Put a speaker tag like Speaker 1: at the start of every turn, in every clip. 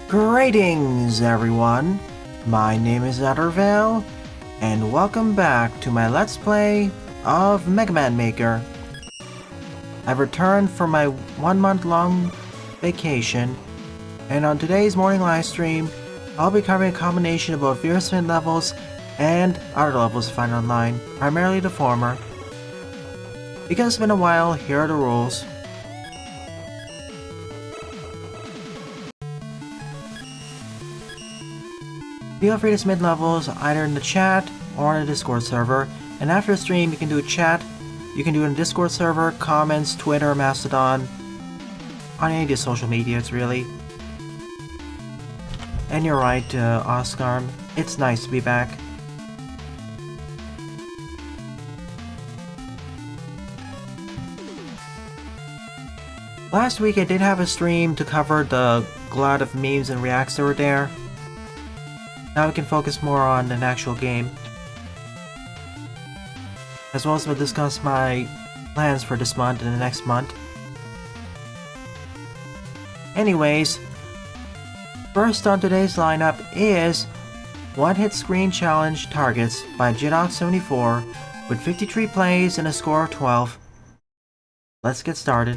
Speaker 1: Greetings, everyone! My name is Addervale, and welcome back to my Let's Play of Mega Man Maker. I've returned from my 1 month long vacation, and on today's morning live stream, I'll be covering a combination of both Veersmith levels and other levels to find online, primarily the former. Because it's been a while, here are the rules. Feel free to submit levels either in the chat or on the Discord server, and after the stream you can do a chat, you can do it in the Discord server, comments, Twitter, Mastodon, on any of the social medias really. And you're right, Oscar, it's nice to be back. Last week I did have a stream to cover the glut of memes and reacts that were there. Now we can focus more on an actual game. As well as we'll discuss my plans for this month and the next month. Anyways, first on today's lineup is One Hit Screen Challenge Targets by Jidok74 with 53 plays and a score of 12. Let's get started.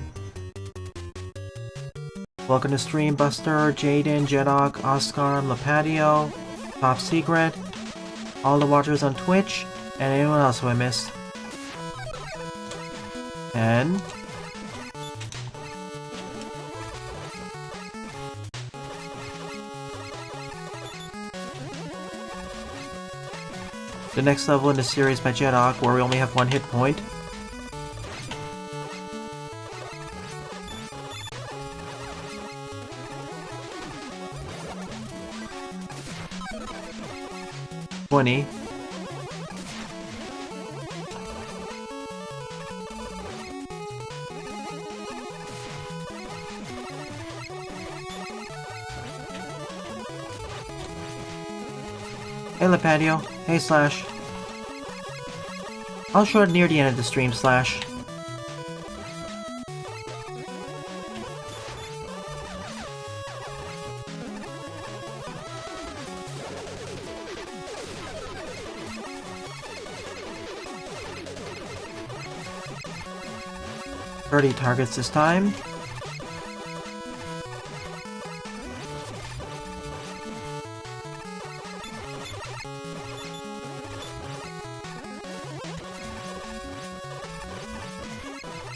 Speaker 1: Welcome to Stream Buster, Jaden, Jedok, Oscar, Lapatio, Top Secret, all the watchers on Twitch, and anyone else who I missed. 10. The next level in the series by Jedok, where we only have 1 hit point. Hey Lapatio, hey Slash. I'll show it near the end of the stream, Slash. Targets this time.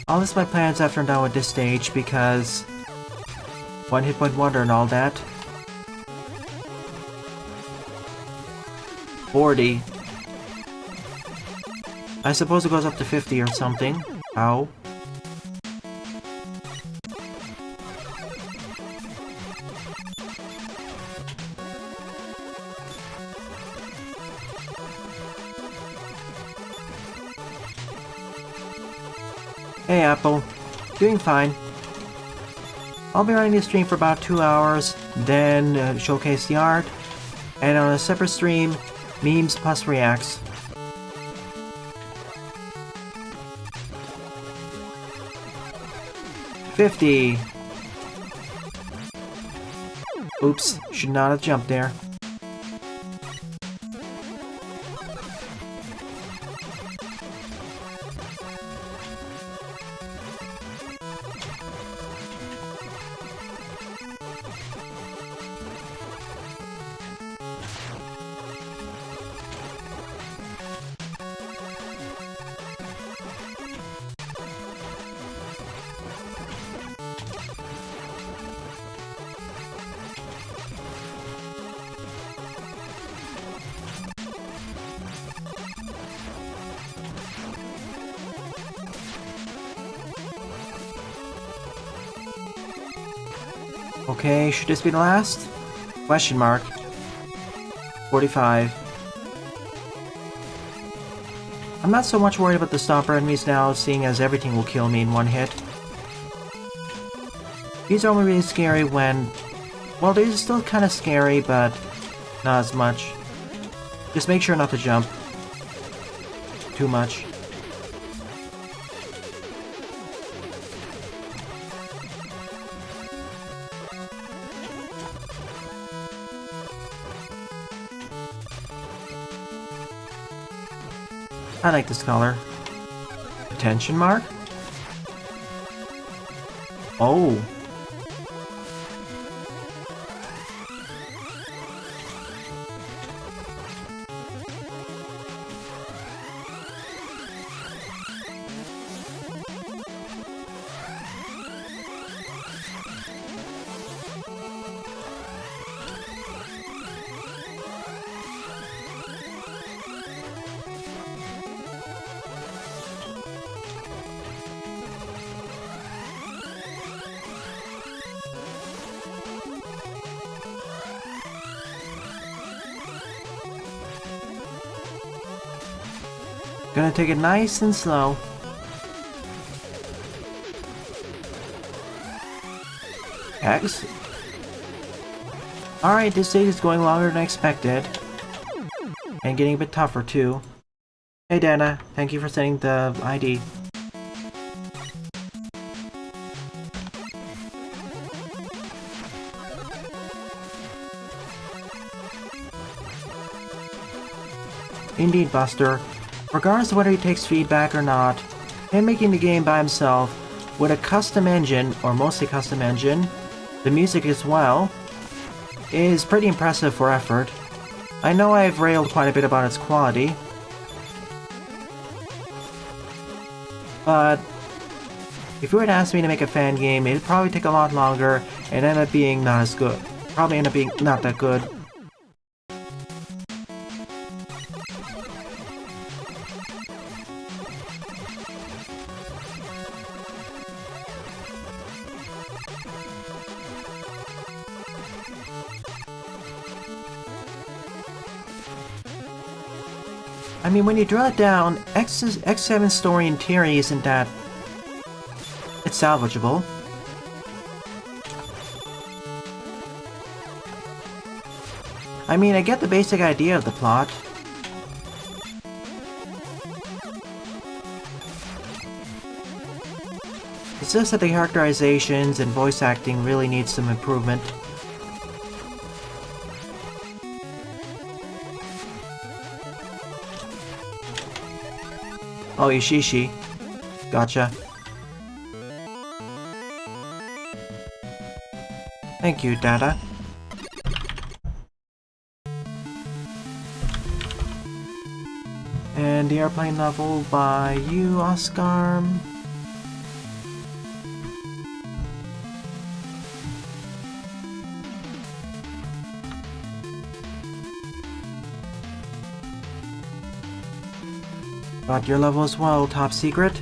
Speaker 1: I'll list my plans after I'm done with this stage because 1 hit point wonder and all that. 40. I suppose it goes up to 50 or something. Ow. Hey Apple, doing fine. I'll be running this stream for about 2 hours, then showcase the art, and on a separate stream, memes plus reacts. $50. Oops, should not have jumped there. Okay, should this be the last? Question mark. 45. I'm not so much worried about the stopper enemies now, seeing as everything will kill me in 1 hit. These are only really scary when... well, these are still kinda scary, but not as much. Just make sure not to jump too much. I like this color. Attention mark? Oh. Gonna take it nice and slow. X. Alright, this stage is going longer than expected. And getting a bit tougher too. Hey Dana, thank you for sending the ID. Indeed, Buster. Regardless of whether he takes feedback or not, him making the game by himself with a custom engine, or mostly custom engine, the music as well, is pretty impressive for effort. I know I've railed quite a bit about its quality, but if you were to ask me to make a fan game, it'd probably take a lot longer and end up being not as good. Probably end up being not that good. I mean, when you drill it down, X7's story in theory isn't that... It's salvageable. I mean, I get the basic idea of the plot. It's just that the characterizations and voice acting really need some improvement. Oh, Ishishi. Gotcha. Thank you, Dada. And the airplane level by you, Oscar. Got your level as well, top secret.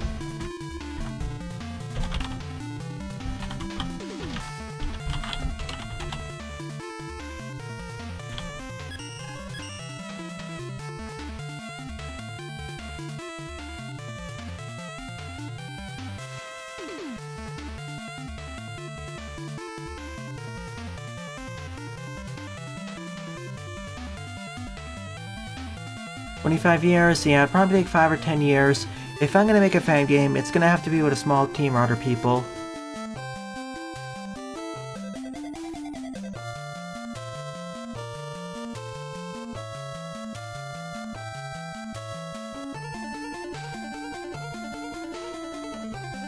Speaker 1: "25 years? Yeah, it'd probably take 5 or 10 years. If I'm gonna make a fan game, it's gonna have to be with a small team or other people.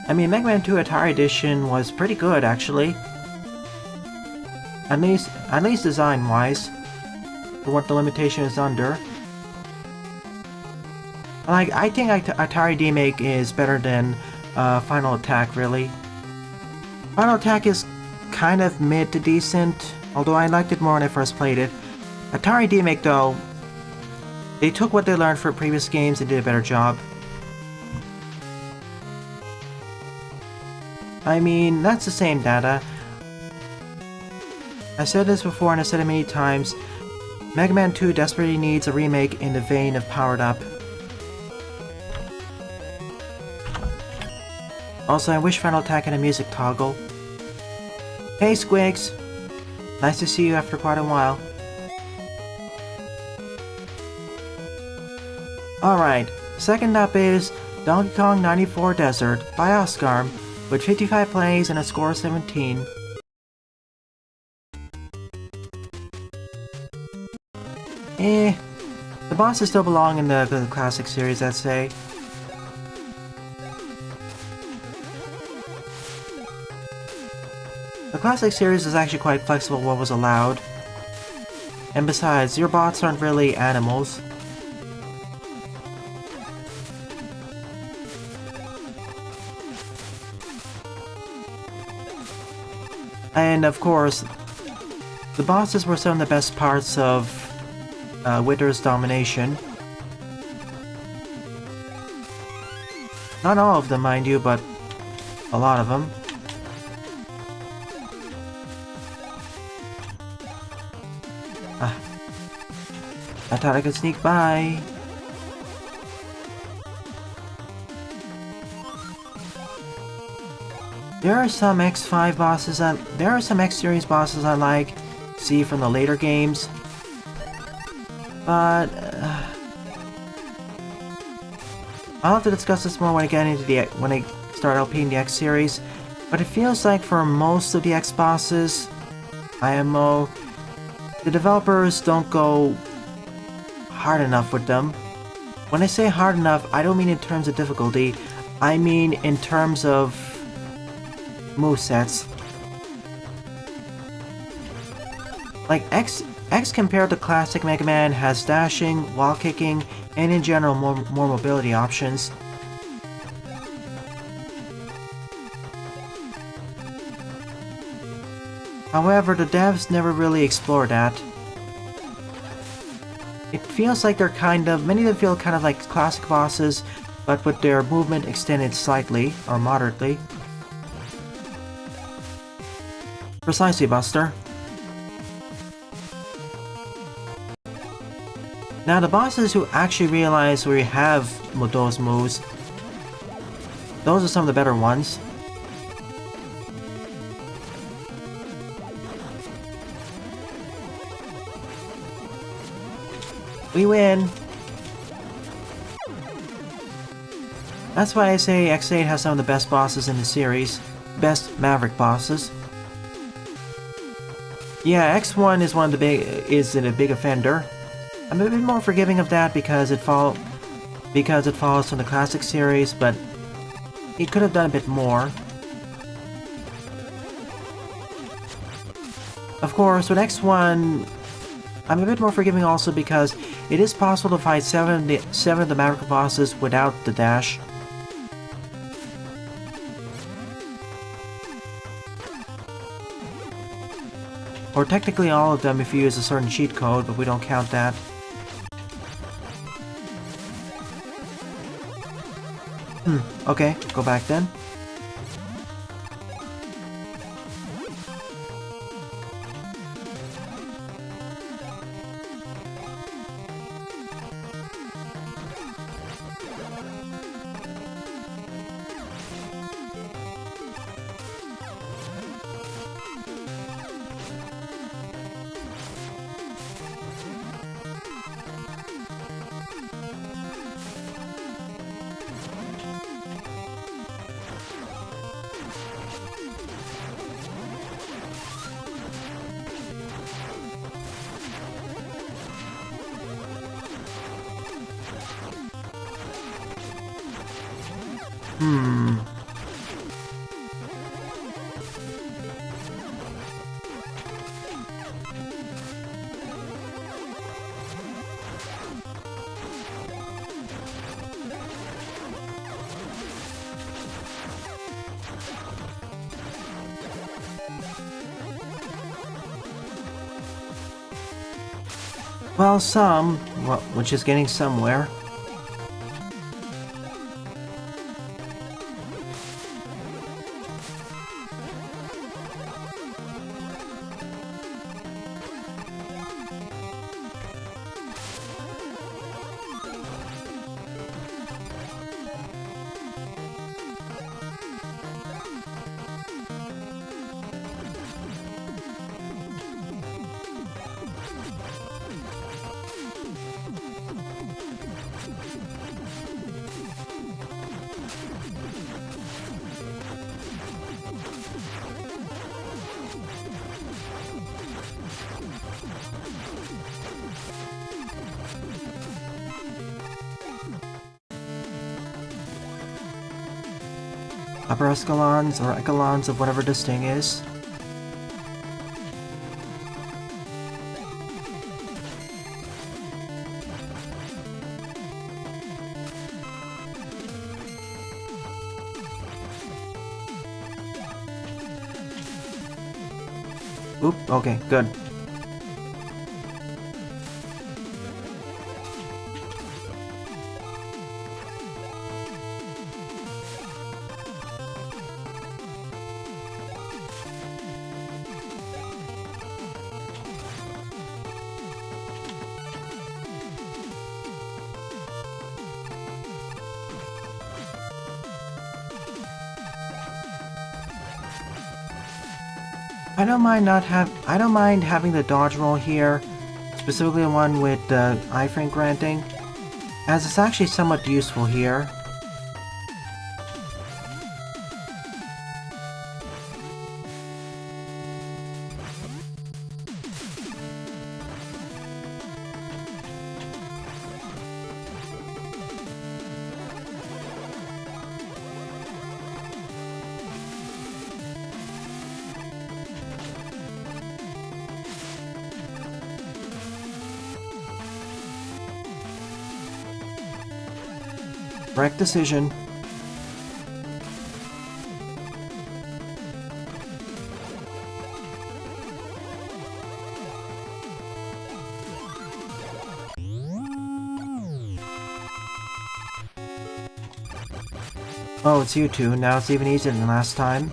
Speaker 1: I mean, Mega Man 2 Atari Edition was pretty good, actually. At least design-wise, for what the limitation is under. Like, I think Atari Demake is better than Final Attack, really. Final Attack is kind of mid to decent, although I liked it more when I first played it. Atari Demake, though, they took what they learned from previous games and did a better job. I mean, that's the same data. I said this before and I said it many times. Mega Man 2 desperately needs a remake in the vein of Powered Up. Also, I wish Final Attack had a music toggle. Hey Squigs! Nice to see you after quite a while. Alright, second up is Donkey Kong 94 Desert by Oscar, with 55 plays and a score of 17. The bosses still belong in the classic series, I'd say. The classic series is actually quite flexible what was allowed. And besides, your bots aren't really animals. And of course, the bosses were some of the best parts of Wither's domination. Not all of them, mind you, but a lot of them. I thought I could sneak by. There are some X5 bosses there are some X-Series bosses I like, see from the later games. But I'll have to discuss this more when I get into when I start LPing the X series. But it feels like for most of the X bosses, IMO, the developers don't go hard enough with them. When I say hard enough, I don't mean in terms of difficulty. I mean in terms of movesets. Like X compared to classic Mega Man has dashing, wall kicking, and in general more mobility options. However, the devs never really explore that. It feels like they're many of them feel kind of like classic bosses, but with their movement extended slightly, or moderately. Precisely, Buster. Now, the bosses who actually realize we have those moves, those are some of the better ones. We win! That's why I say X8 has some of the best bosses in the series. Best Maverick bosses. Yeah, X1 is a big offender. I'm a bit more forgiving of that because it follows from the classic series, but it could have done a bit more. Of course, with X1, I'm a bit more forgiving also because it is possible to fight seven of the Maverick bosses without the dash. Or technically all of them if you use a certain cheat code, but we don't count that. Okay, go back then. Well, which is getting somewhere. upper echelons or echelons of whatever this thing is. Oop, okay, good. I don't mind having the dodge roll here, specifically the one with the iframe granting, as it's actually somewhat useful here. Correct decision. Oh, it's you two. Now it's even easier than last time.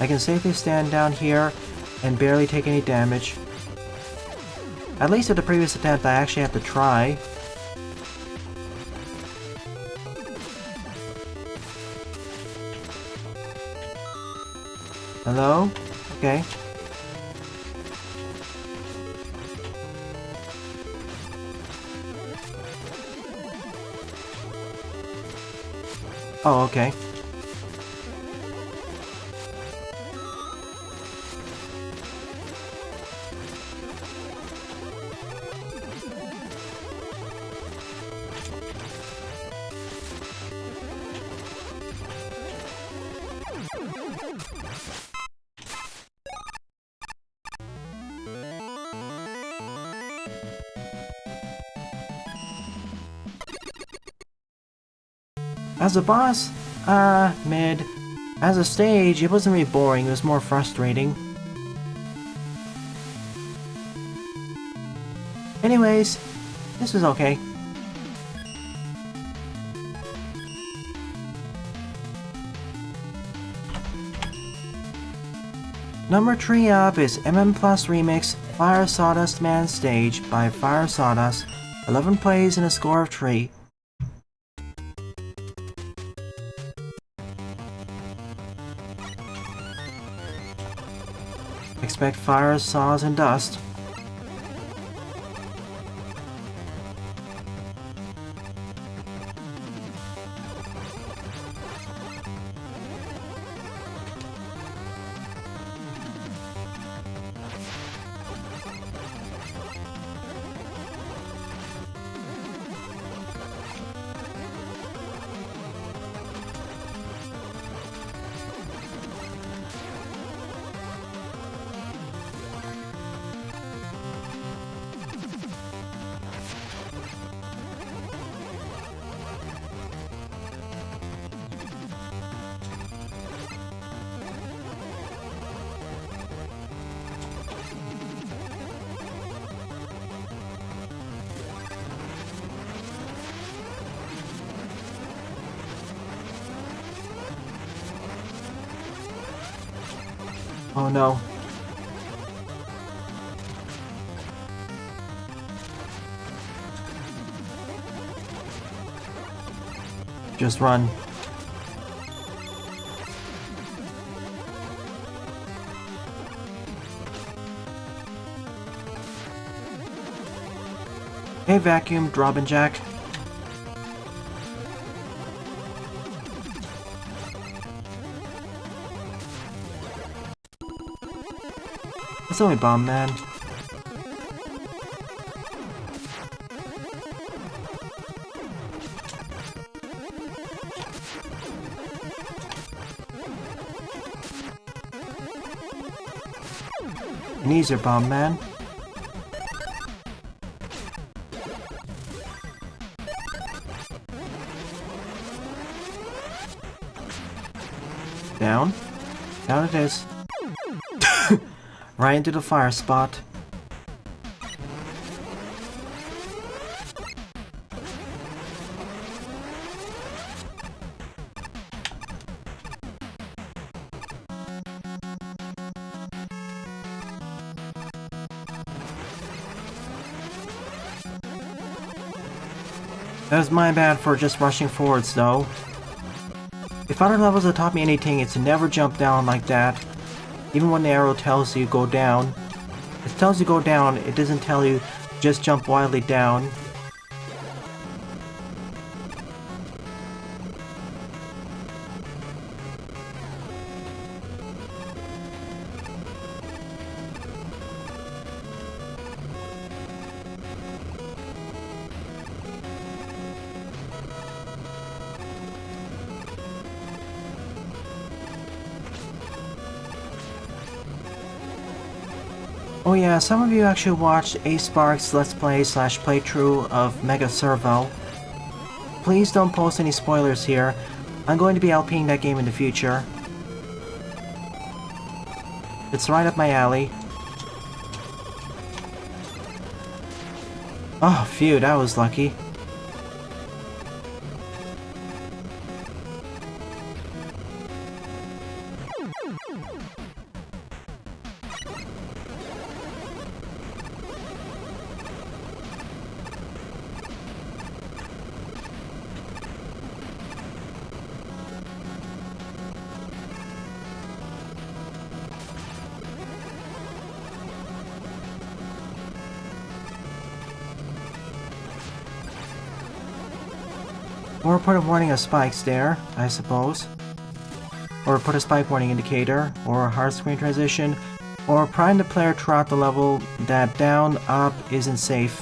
Speaker 1: I can safely stand down here and barely take any damage. At least at the previous attempt I actually have to try. Hello? Okay. Oh, okay. As a boss, mid. As a stage, it wasn't really boring, it was more frustrating. Anyways, this was okay. Number 3 up is Plus Remix Fire Sawdust Man Stage by Fire Sawdust. 11 plays and a score of 3. Expect fire, saws, and dust. Oh no. Just run. Hey, vacuum, Robin Jack. It's only Bomb Man. An easier bomb, man. Down. Down it is. Right into the fire spot. That was my bad for just rushing forwards, though. If other levels have taught me anything, it's to never jump down like that. Even when the arrow tells you go down. It tells you go down, it doesn't tell you just jump wildly down. Oh yeah, some of you actually watched A-Spark's Let's Play / playthrough of Mega Servo. Please don't post any spoilers here. I'm going to be LPing that game in the future. It's right up my alley. Oh, phew, that was lucky. Or put a warning of spikes there, I suppose. Or put a spike warning indicator, or a hard screen transition, or prime the player throughout the level that down, up isn't safe.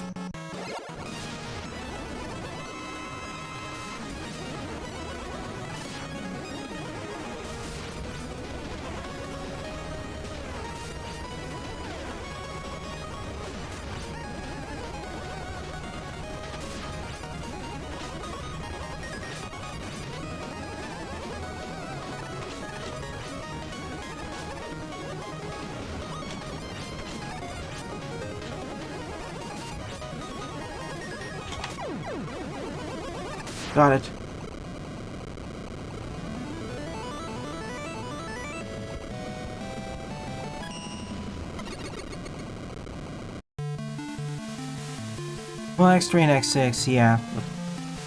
Speaker 1: Got it. Well, X3 and X6, yeah.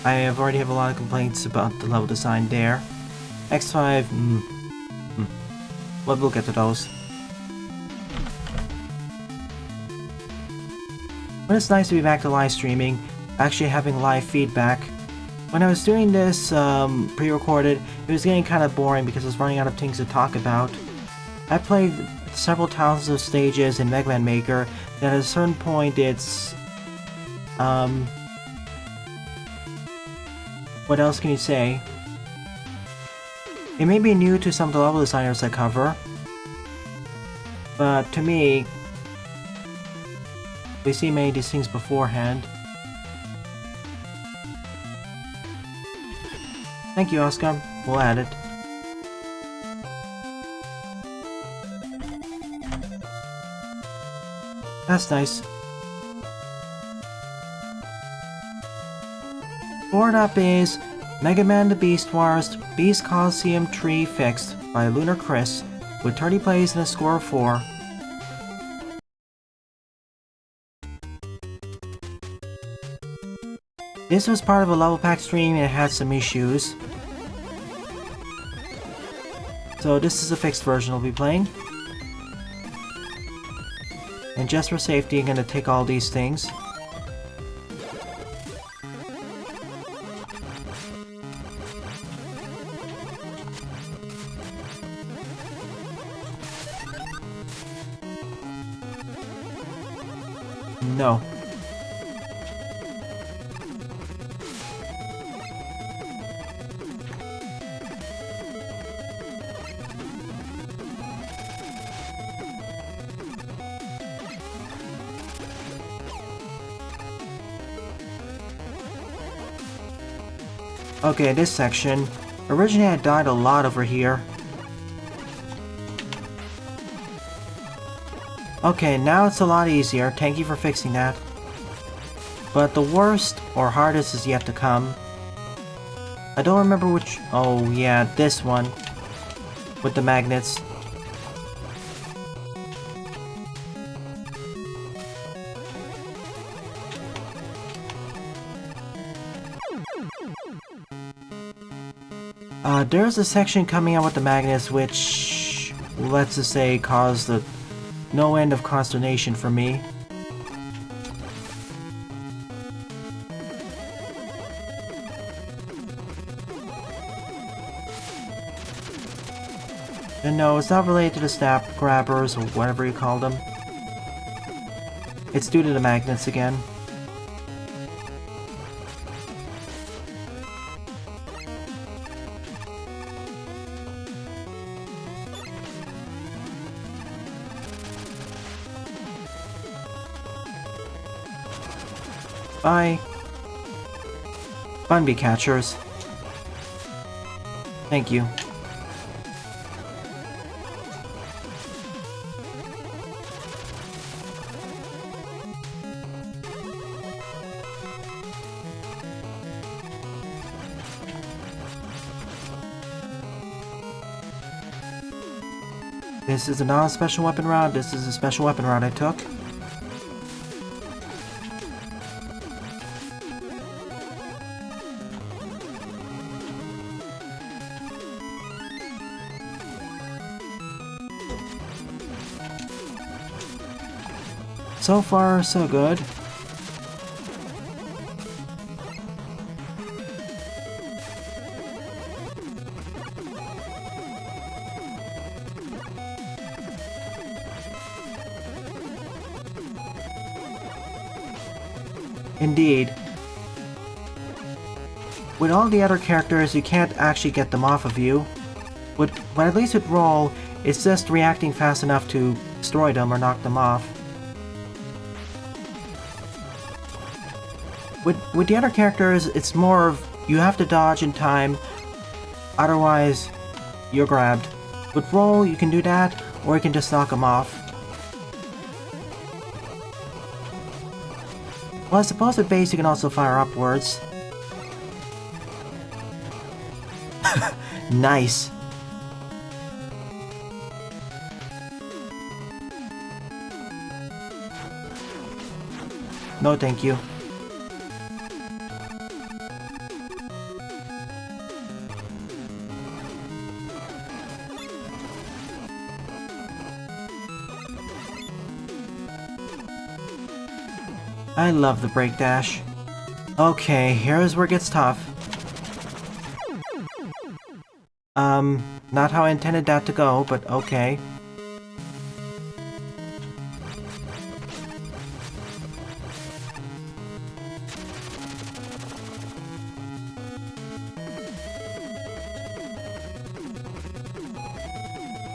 Speaker 1: I have already have a lot of complaints about the level design there. X5, well, we'll get to those. But it's nice to be back to live streaming, actually having live feedback. When I was doing this pre-recorded, it was getting kind of boring because I was running out of things to talk about. I played several thousands of stages in Mega Man Maker, and at a certain point it's... what else can you say? It may be new to some of the level designers I cover, but to me, we see many of these things beforehand. Thank you, Oscar. We'll add it. That's nice. Board up is Mega Man the Beast Wars Beast Coliseum Tree Fixed by Lunar Chris with 30 plays and a score of 4. This was part of a level pack stream and it had some issues. So this is a fixed version I'll be playing. And just for safety, I'm gonna take all these things. No. Okay, this section. Originally I died a lot over here. Okay, now it's a lot easier. Thank you for fixing that. But the worst or hardest is yet to come. I don't remember which... Oh yeah, this one. With the magnets. There's a section coming out with the magnets which, let's just say, caused no end of consternation for me. And no, it's not related to the snap grabbers or whatever you call them. It's due to the magnets again. Bye. Bunby catchers. Thank you. This is not a special weapon route, this is a special weapon route I took. So far, so good. Indeed. With all the other characters, you can't actually get them off of you. But at least with Roll, it's just reacting fast enough to destroy them or knock them off. With the other characters, it's more of you have to dodge in time, otherwise you're grabbed. With Roll, you can do that, or you can just knock them off. Well, I suppose with base you can also fire upwards. Nice. No thank you. I love the break dash. Okay, here's where it gets tough. Not how I intended that to go, but okay.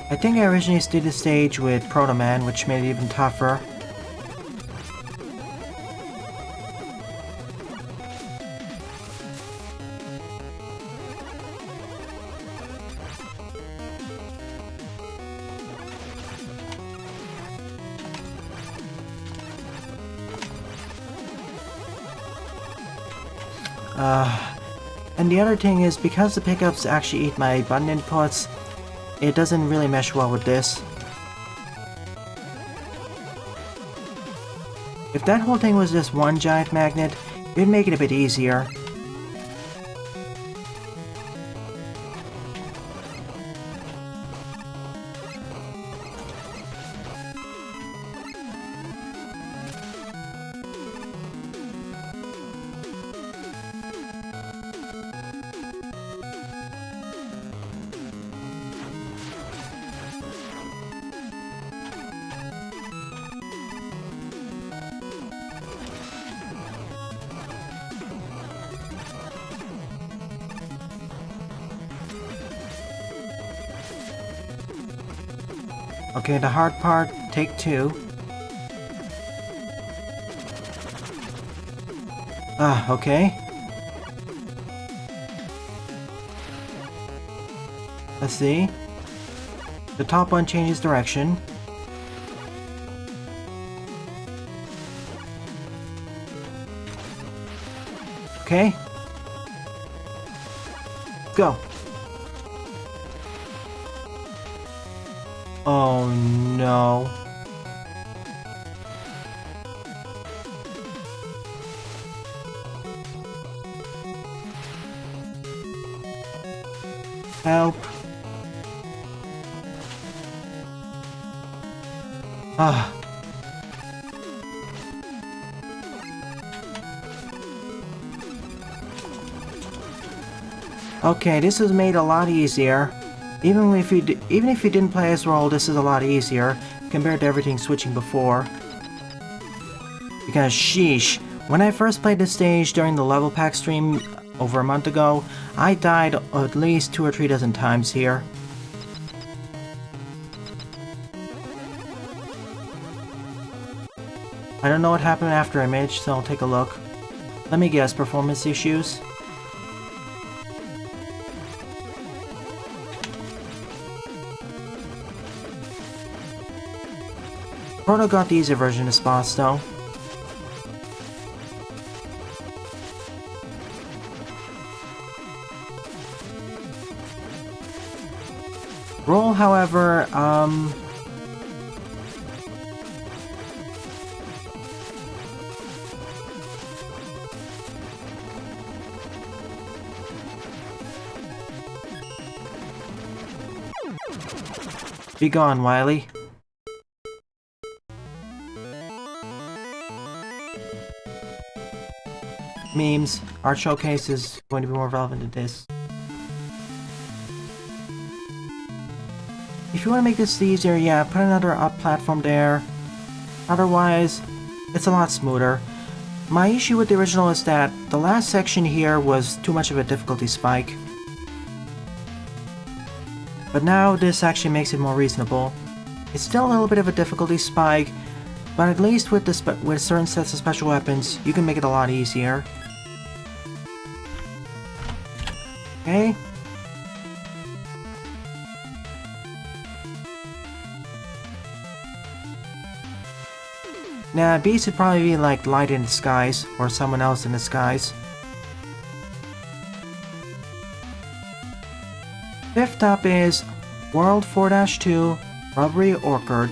Speaker 1: I think I originally did the stage with Proto Man, which made it even tougher. And the other thing is, because the pickups actually eat my button inputs, it doesn't really mesh well with this. If that whole thing was just one giant magnet, it'd make it a bit easier. Okay, the hard part, take two. Okay. Let's see. The top one changes direction. Okay. Go. Oh no. Help. Ah. Okay, this was made a lot easier. Even if you didn't play as role, this is a lot easier compared to everything switching before. Because sheesh, when I first played this stage during the level pack stream over a month ago, I died at least 2 or 3 dozen times here. I don't know what happened after Image, so I'll take a look. Let me guess, performance issues? Proto got the easier version of spots though. Roll, however, be gone, Wily. Memes. Art showcase is going to be more relevant to this. If you want to make this easier, yeah, put another up platform there. Otherwise, it's a lot smoother. My issue with the original is that the last section here was too much of a difficulty spike. But now this actually makes it more reasonable. It's still a little bit of a difficulty spike, but at least with certain sets of special weapons, you can make it a lot easier. Okay. Nah, Beast would probably be like Light in the Skies, or someone else in the skies. Fifth up is World 4-2 Rubbery Orchard.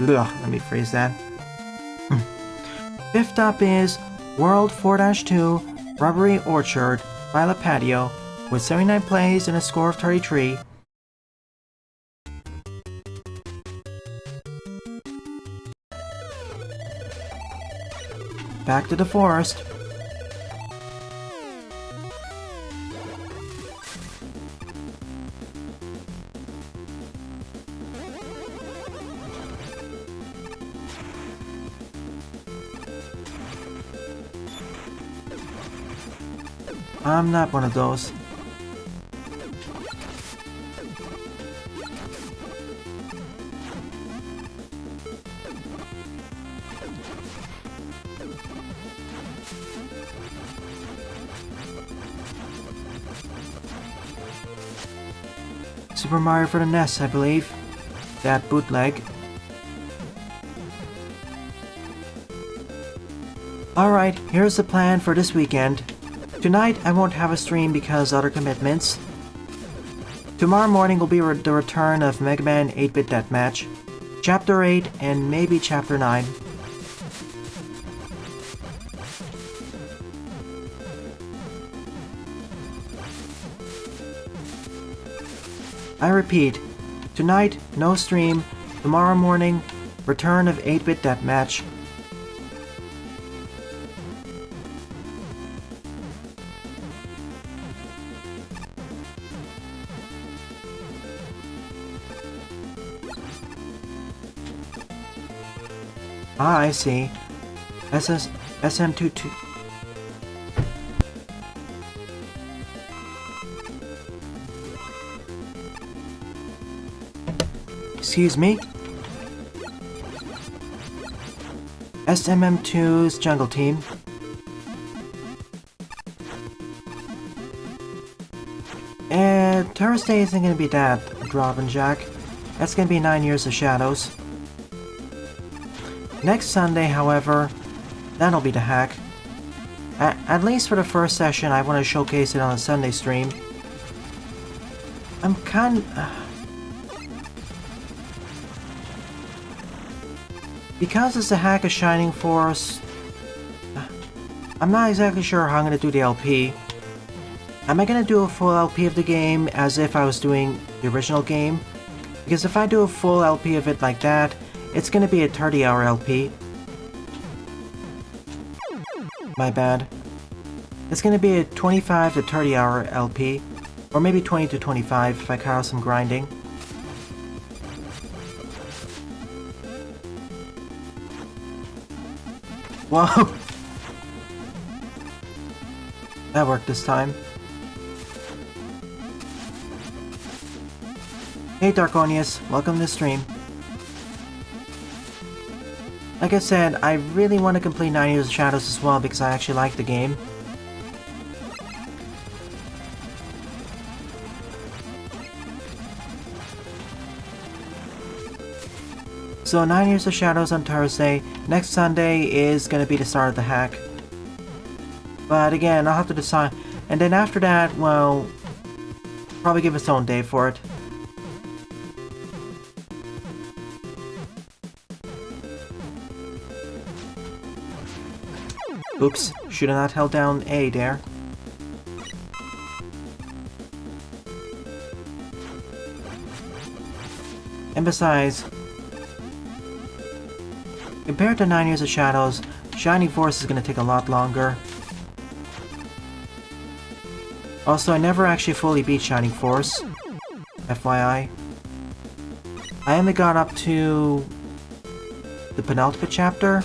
Speaker 1: Ugh, let me phrase that. Fifth up is World 4-2 Rubbery Orchard Violet Patio with 79 plays and a score of 33. Back to the forest. I'm not one of those. Super Mario for the NES, I believe. That bootleg. Alright, here's the plan for this weekend. Tonight I won't have a stream because other commitments. Tomorrow morning will be the return of Mega Man 8-Bit Deathmatch, Chapter 8 and maybe Chapter 9. I repeat, tonight no stream, tomorrow morning return of 8-Bit Deathmatch. Ah, I see. SM22. Excuse me? SMM2's Jungle Team. Thursday isn't going to be that Drop and Jack. That's gonna be 9 Years of Shadows. Next Sunday, however, that'll be the hack. At least for the first session, I want to showcase it on a Sunday stream. I'm because it's a hack of Shining Force, I'm not exactly sure how I'm gonna do the LP. Am I gonna do a full LP of the game as if I was doing the original game? Because if I do a full LP of it like that, it's gonna be a 30-hour LP. My bad. It's gonna be a 25 to 30-hour LP. Or maybe 20 to 25 if I cut out some grinding. Whoa! That worked this time. Hey Darkonius, welcome to the stream. Like I said, I really want to complete 9 Years of Shadows as well because I actually like the game. So 9 Years of Shadows on Thursday. Next Sunday is gonna be the start of the hack. But again, I'll have to decide. And then after that, well, probably give its own day for it. Oops, should have not held down A there. And besides, compared to 9 Years of Shadows, Shining Force is going to take a lot longer. Also, I never actually fully beat Shining Force, FYI. I only got up to the penultimate chapter.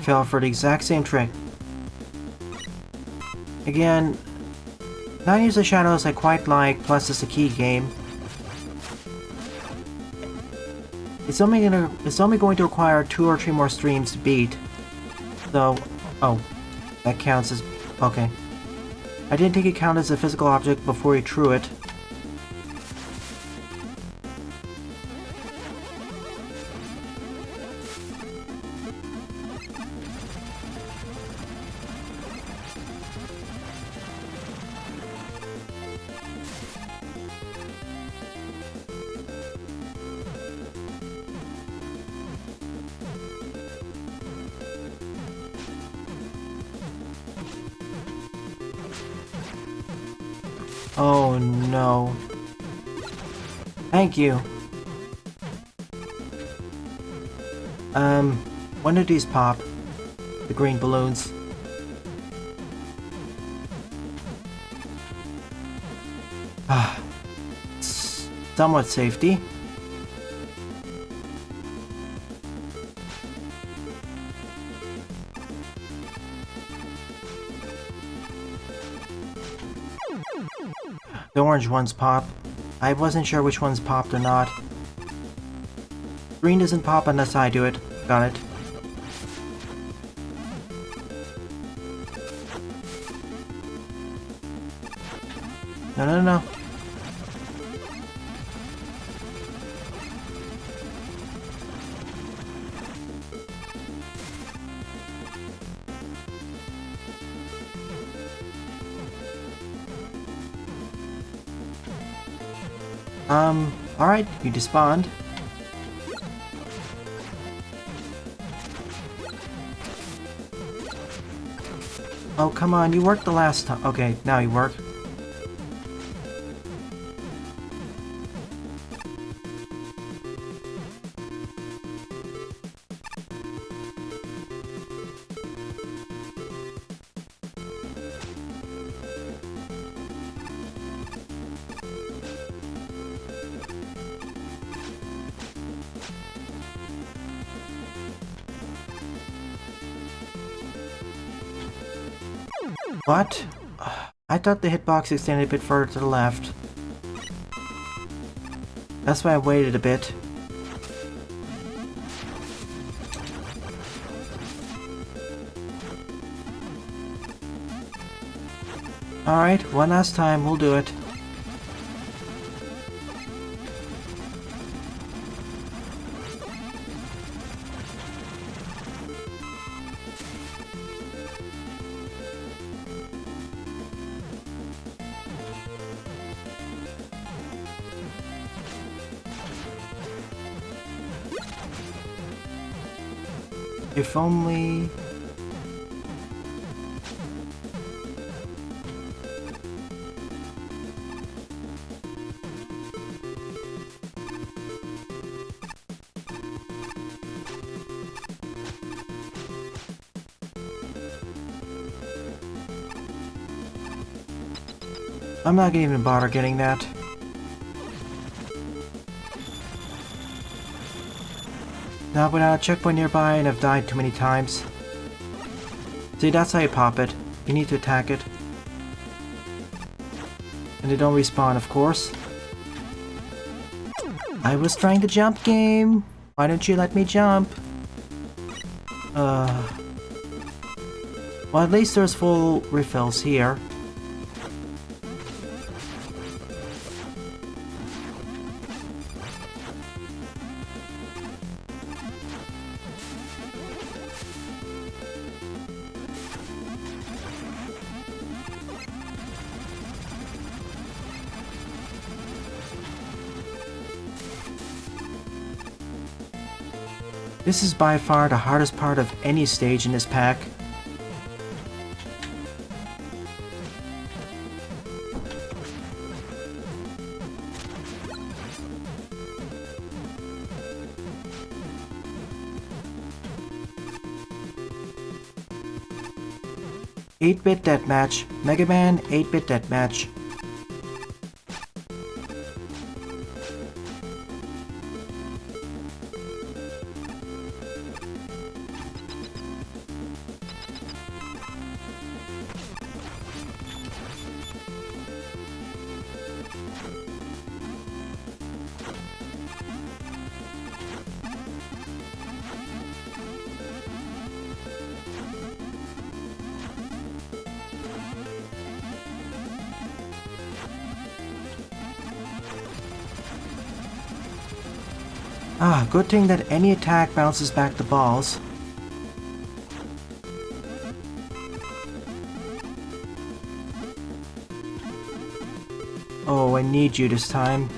Speaker 1: Fell for the exact same trick. Again, 9 Years of Shadows I quite like, plus it's a key game. It's only going to require 2 or 3 more streams to beat. So, oh, that counts as okay. I didn't think it counted as a physical object before you threw it. Oh no. Thank you. When do these pop? The green balloons. Somewhat safety. The orange ones pop. I wasn't sure which ones popped or not. Green doesn't pop unless I do it. Got it. No, no, no. Alright, you despawned. Oh, come on, you worked the last time. Okay, now you work. What? I thought the hitbox extended a bit further to the left. That's why I waited a bit. Alright, one last time, we'll do it. If only... I'm not gonna even bother getting that. Not without a checkpoint nearby and I've died too many times. See, that's how you pop it. You need to attack it. And they don't respawn, of course. I was trying to jump, game! Why don't you let me jump? Well, at least there's full refills here. This is by far the hardest part of any stage in this pack. Eight-bit deathmatch. Mega Man 8-bit deathmatch. Ah, good thing that any attack bounces back the balls. Oh, I need you this time.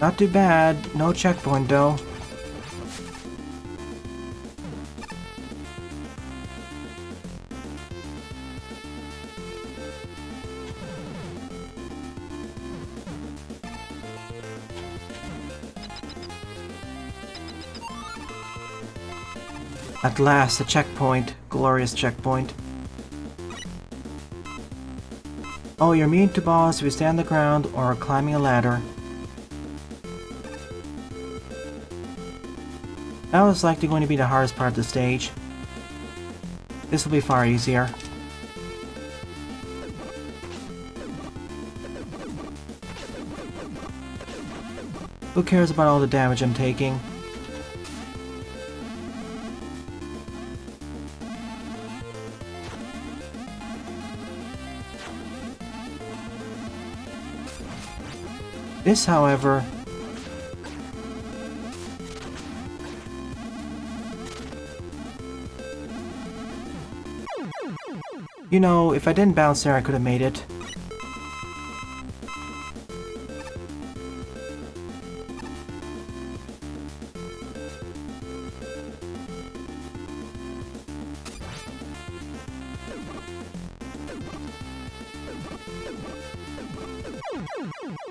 Speaker 1: Not too bad. No checkpoint though. At last, a checkpoint. Glorious checkpoint. Oh, you're immune to balls if you stay on the ground or are climbing a ladder. That was likely going to be the hardest part of the stage. This will be far easier. Who cares about all the damage I'm taking? This, however, you know, if I didn't bounce there, I could have made it.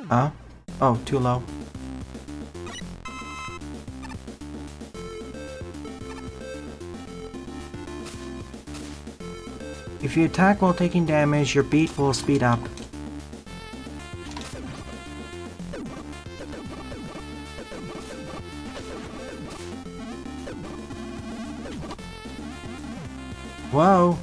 Speaker 1: Huh? Oh, too low. If you attack while taking damage, your beat will speed up. Whoa!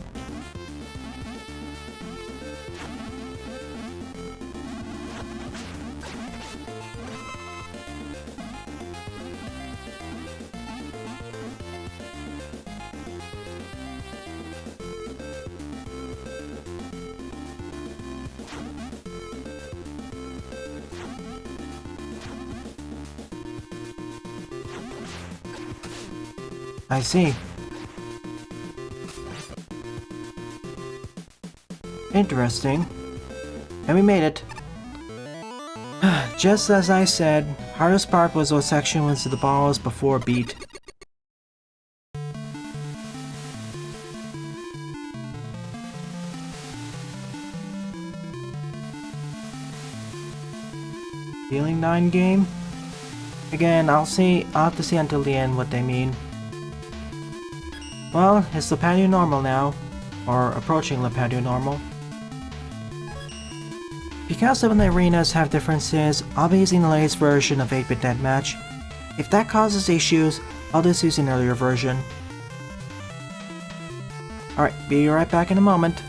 Speaker 1: I see. Interesting. And we made it. Just as I said, hardest part was those sections with the balls before beat. Feeling 9 game? Again, I'll have to see until the end what they mean. Well, it's Lepandio Normal now, or approaching Lepandio Normal. Because some of the arenas have differences, I'll be using the latest version of 8-bit Deathmatch. If that causes issues, I'll just use an earlier version. Alright, be right back in a moment.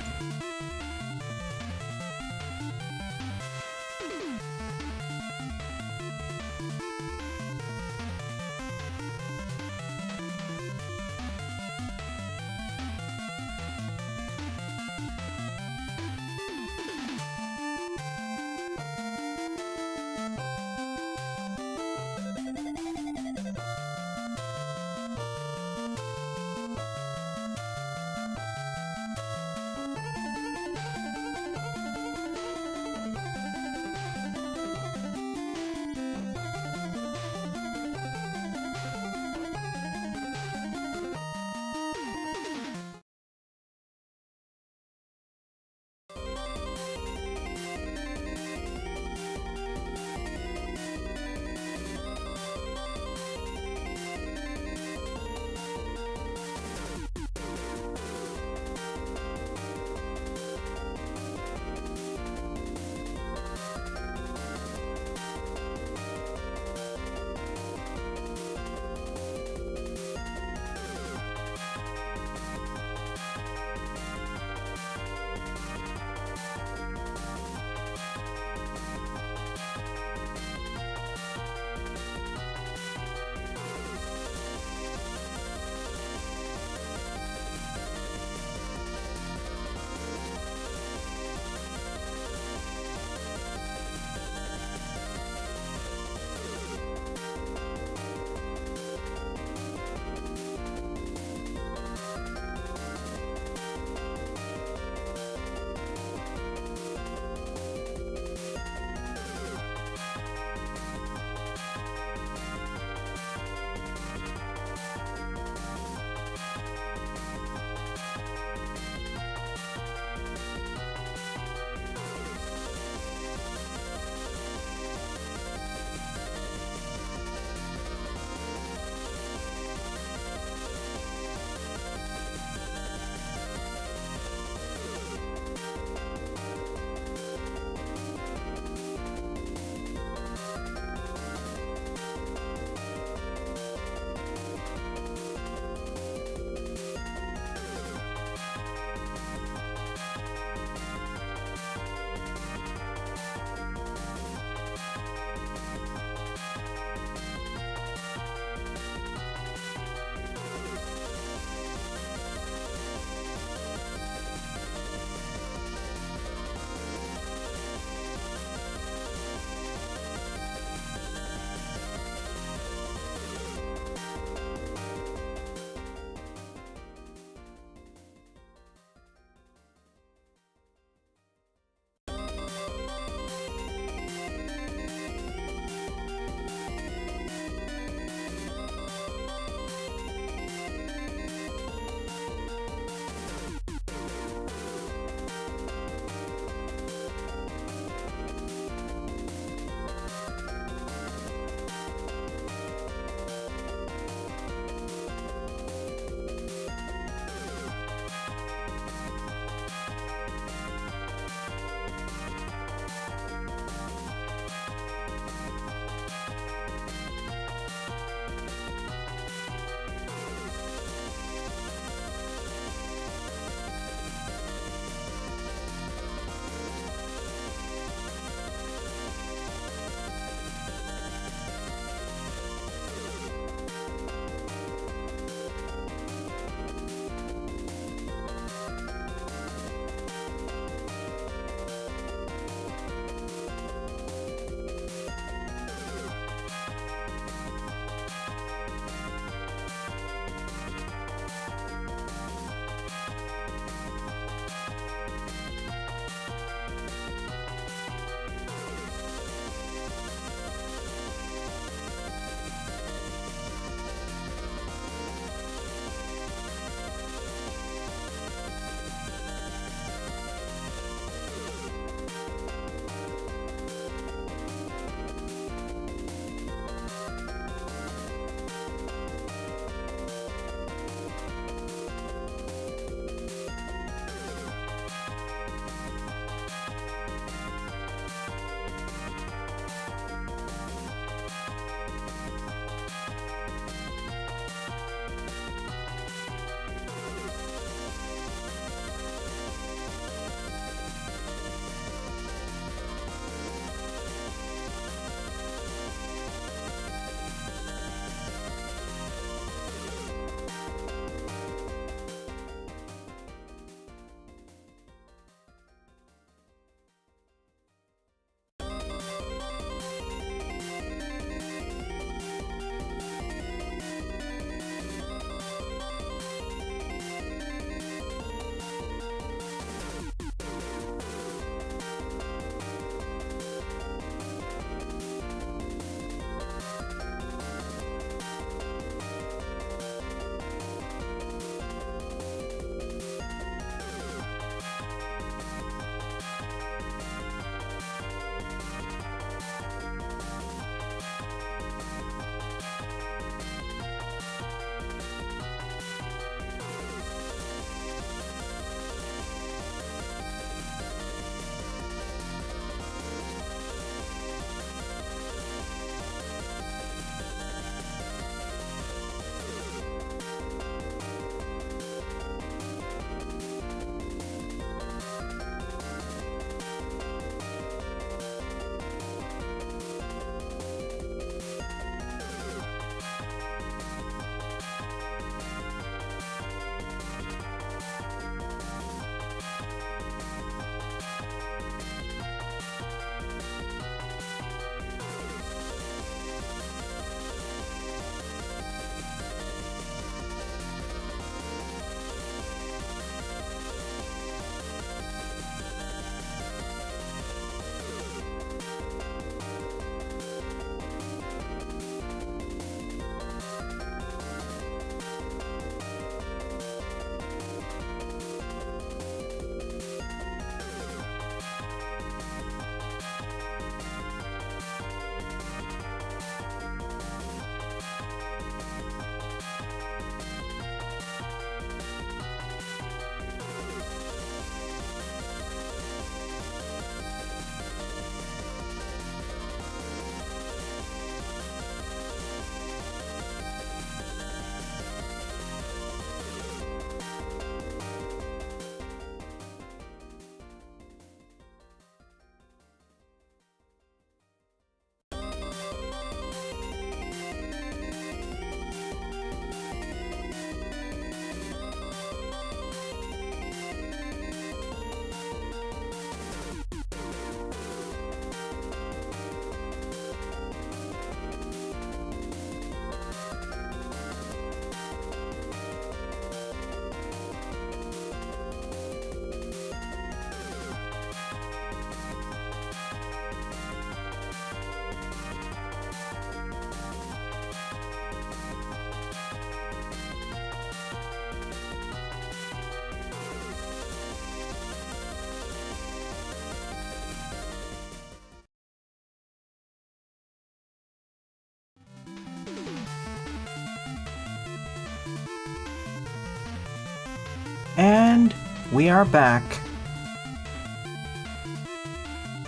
Speaker 1: we are back.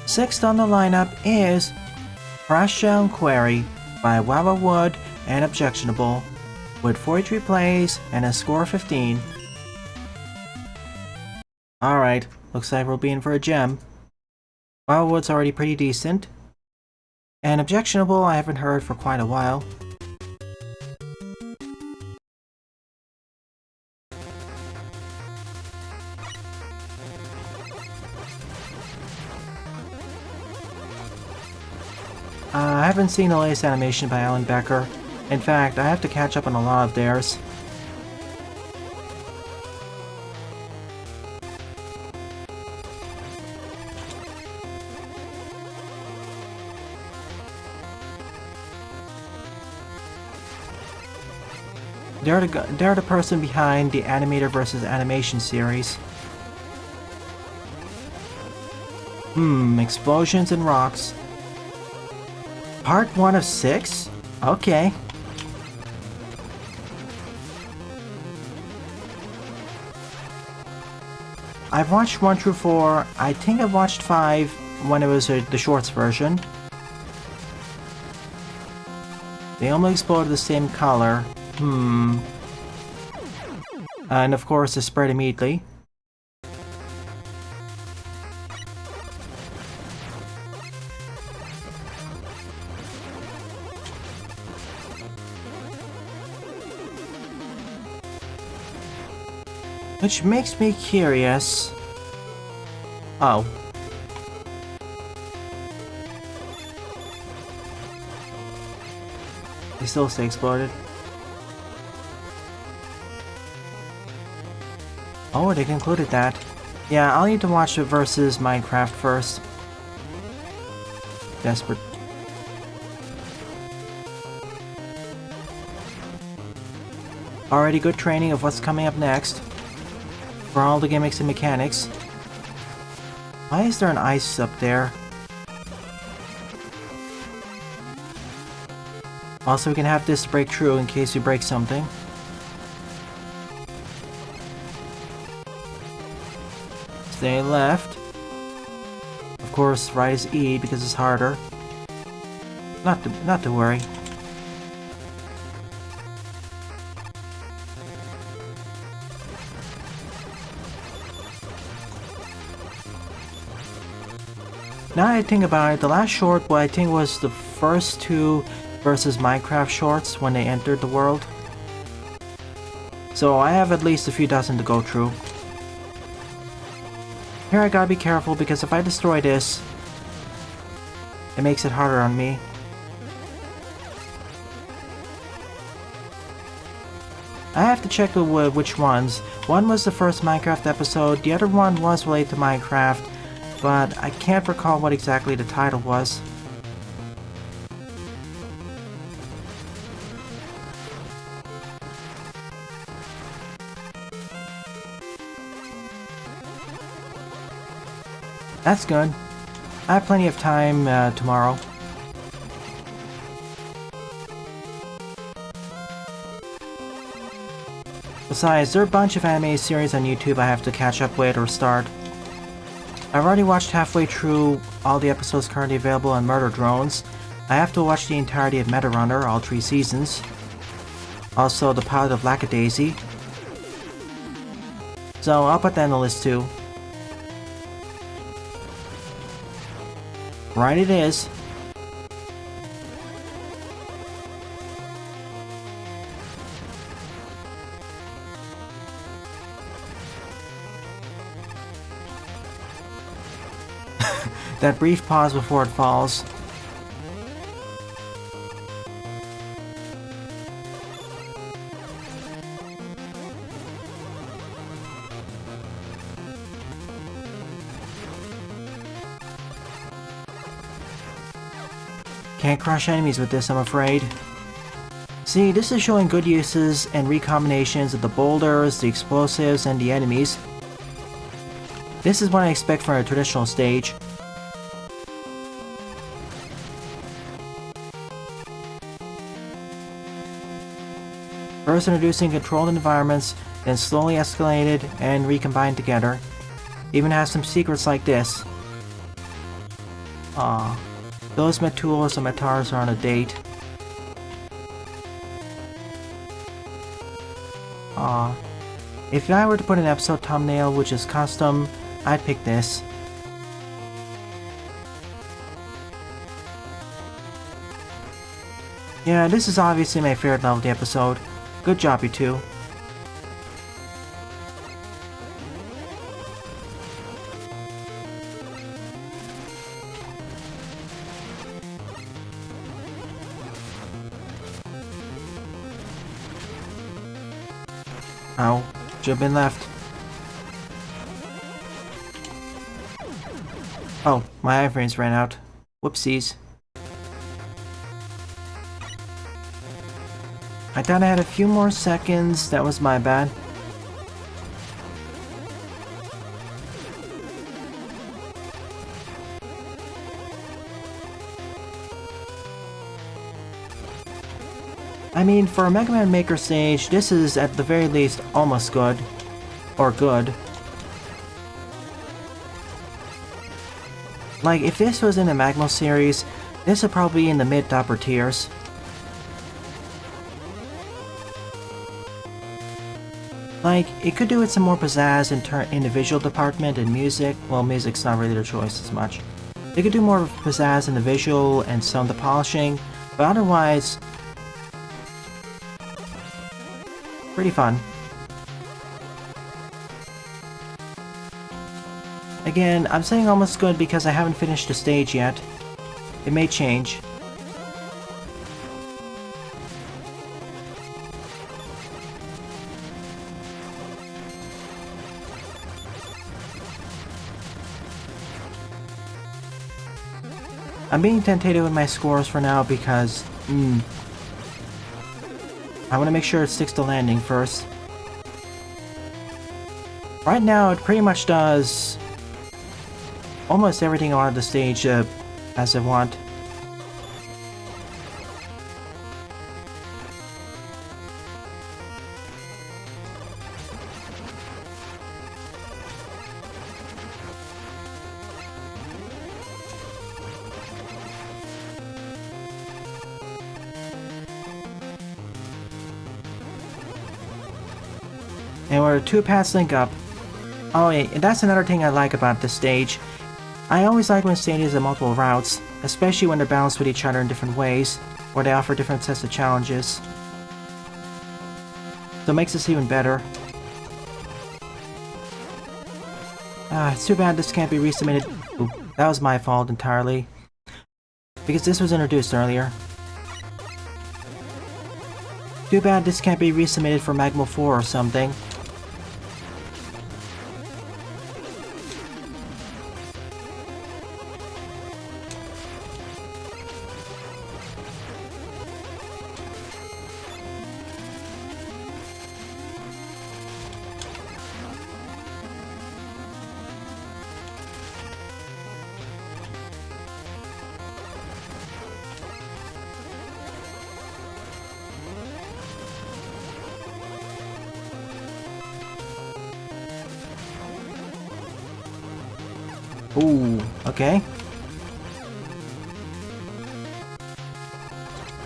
Speaker 1: Sixth on the lineup is Crash Shell Query by Wawa Wood and Objectionable, with 43 plays and a score of 15. Alright, looks like we'll be in for a gem. Wawa Wood's already pretty decent, and Objectionable I haven't heard for quite a while. I haven't seen the latest animation by Alan Becker. In fact, I have to catch up on a lot of theirs. They're the person behind the Animator vs. Animation series. Explosions and rocks. Part 1 of 6? Okay. I've watched 1 through 4. I think I've watched 5 when it was the shorts version. They only exploded the same color. And of course, they spread immediately. Which makes me curious. Oh. They still stay exploded. Oh, they concluded that. Yeah, I'll need to watch it versus Minecraft first. Desperate. Already good training of what's coming up next. For all the gimmicks and mechanics. Why is there an ice up there? Also, we can have this break through in case we break something. Stay left. Of course, right is E because it's harder. Not to worry. Now that I think about it, the last short, I think was the first 2 versus Minecraft shorts when they entered the world. So I have at least a few dozen to go through. Here I gotta be careful because if I destroy this, it makes it harder on me. I have to check which ones. One was the first Minecraft episode, the other one was related to Minecraft, but I can't recall what exactly the title was. That's good. I have plenty of time tomorrow. Besides, there are a bunch of anime series on YouTube I have to catch up with or start. I've already watched halfway through all the episodes currently available on Murder Drones. I have to watch the entirety of Meta Runner, all 3 seasons. Also, the pilot of Lackadaisy. So, I'll put that on the list too. Right it is. That brief pause before it falls. Can't crush enemies with this, I'm afraid. See, this is showing good uses and recombinations of the boulders, the explosives, and the enemies. This is what I expect from a traditional stage. First introducing controlled environments, then slowly escalated and recombined together. Even has some secrets like this. Aw. Those Metulas and Metars are on a date. Aw. If I were to put an episode thumbnail which is custom, I'd pick this. Yeah, this is obviously my favorite level of the episode. Good job, you two. Ow. Should've been left. Oh, my iframes ran out. Whoopsies. I thought I had a few more seconds. That was my bad. I mean, for a Mega Man Maker stage, this is at the very least almost good. Or good. Like, if this was in the Magma series, this would probably be in the mid to upper tiers. Like, it could do with some more pizzazz in the visual department and music. Well, music's not really their choice as much. They could do more pizzazz in the visual and some of the polishing, but otherwise, pretty fun. Again, I'm saying almost good because I haven't finished the stage yet. It may change. I'm being tentative with my scores for now because, I want to make sure it sticks to landing first. Right now, it pretty much does almost everything on the stage as I want. And where two paths link up. Oh yeah, and that's another thing I like about this stage. I always like when stages have multiple routes, especially when they're balanced with each other in different ways, or they offer different sets of challenges. So it makes this even better. It's too bad this can't be resubmitted. Oop, that was my fault entirely. Because this was introduced earlier. Too bad this can't be resubmitted for Magma 4 or something. Ooh, okay.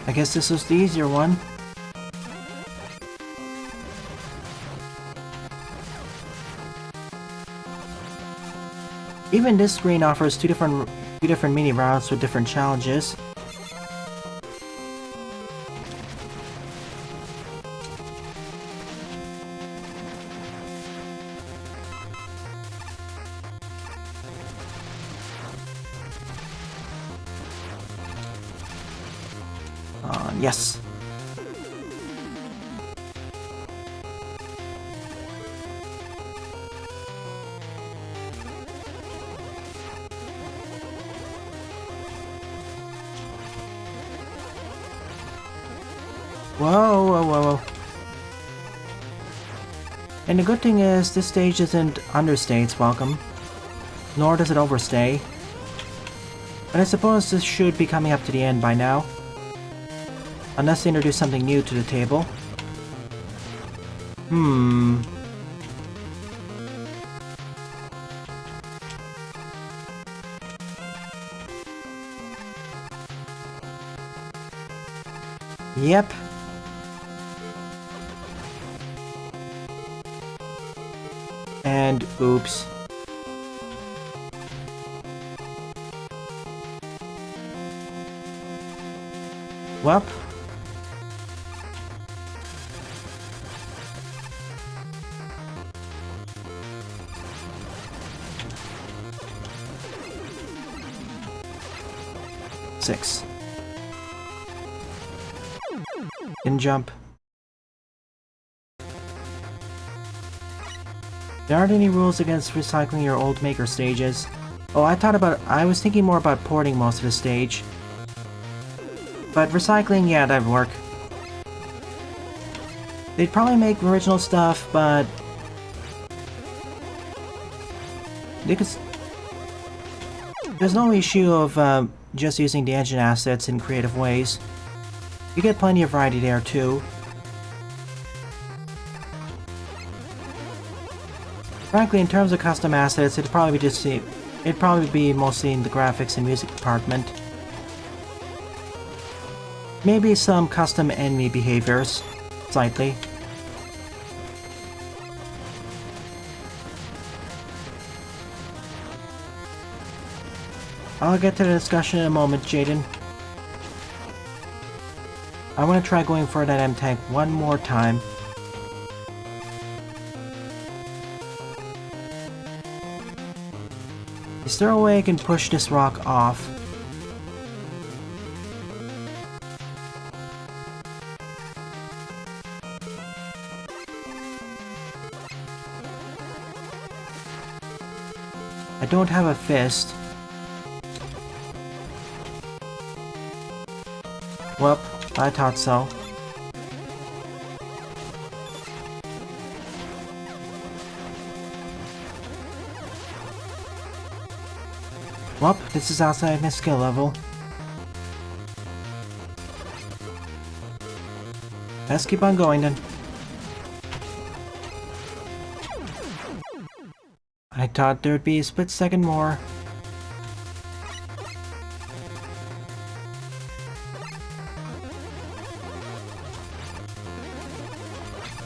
Speaker 1: I guess this was the easier one. Even this screen offers two different mini routes with different challenges. Yes. Whoa, whoa, whoa, whoa. And the good thing is, this stage isn't understay its welcome, nor does it overstay. But I suppose this should be coming up to the end by now. Unless they introduce something new to the table. Hmm. Yep. And oops. Welp. Six. Didn't jump. There aren't any rules against recycling your old maker stages. Oh, I was thinking more about porting most of the stage. But recycling, yeah, that'd work. They'd probably make original stuff, but there's no issue of just using the engine assets in creative ways. You get plenty of variety there too. Frankly, in terms of custom assets, it'd probably be mostly in the graphics and music department. Maybe some custom enemy behaviors, slightly. I'll get to the discussion in a moment, Jaden. I want to try going for that M-Tank one more time. Is there a way I can push this rock off? I don't have a fist. Well, I thought so. Well, this is outside my skill level. Let's keep on going then. I thought there'd be a split second more.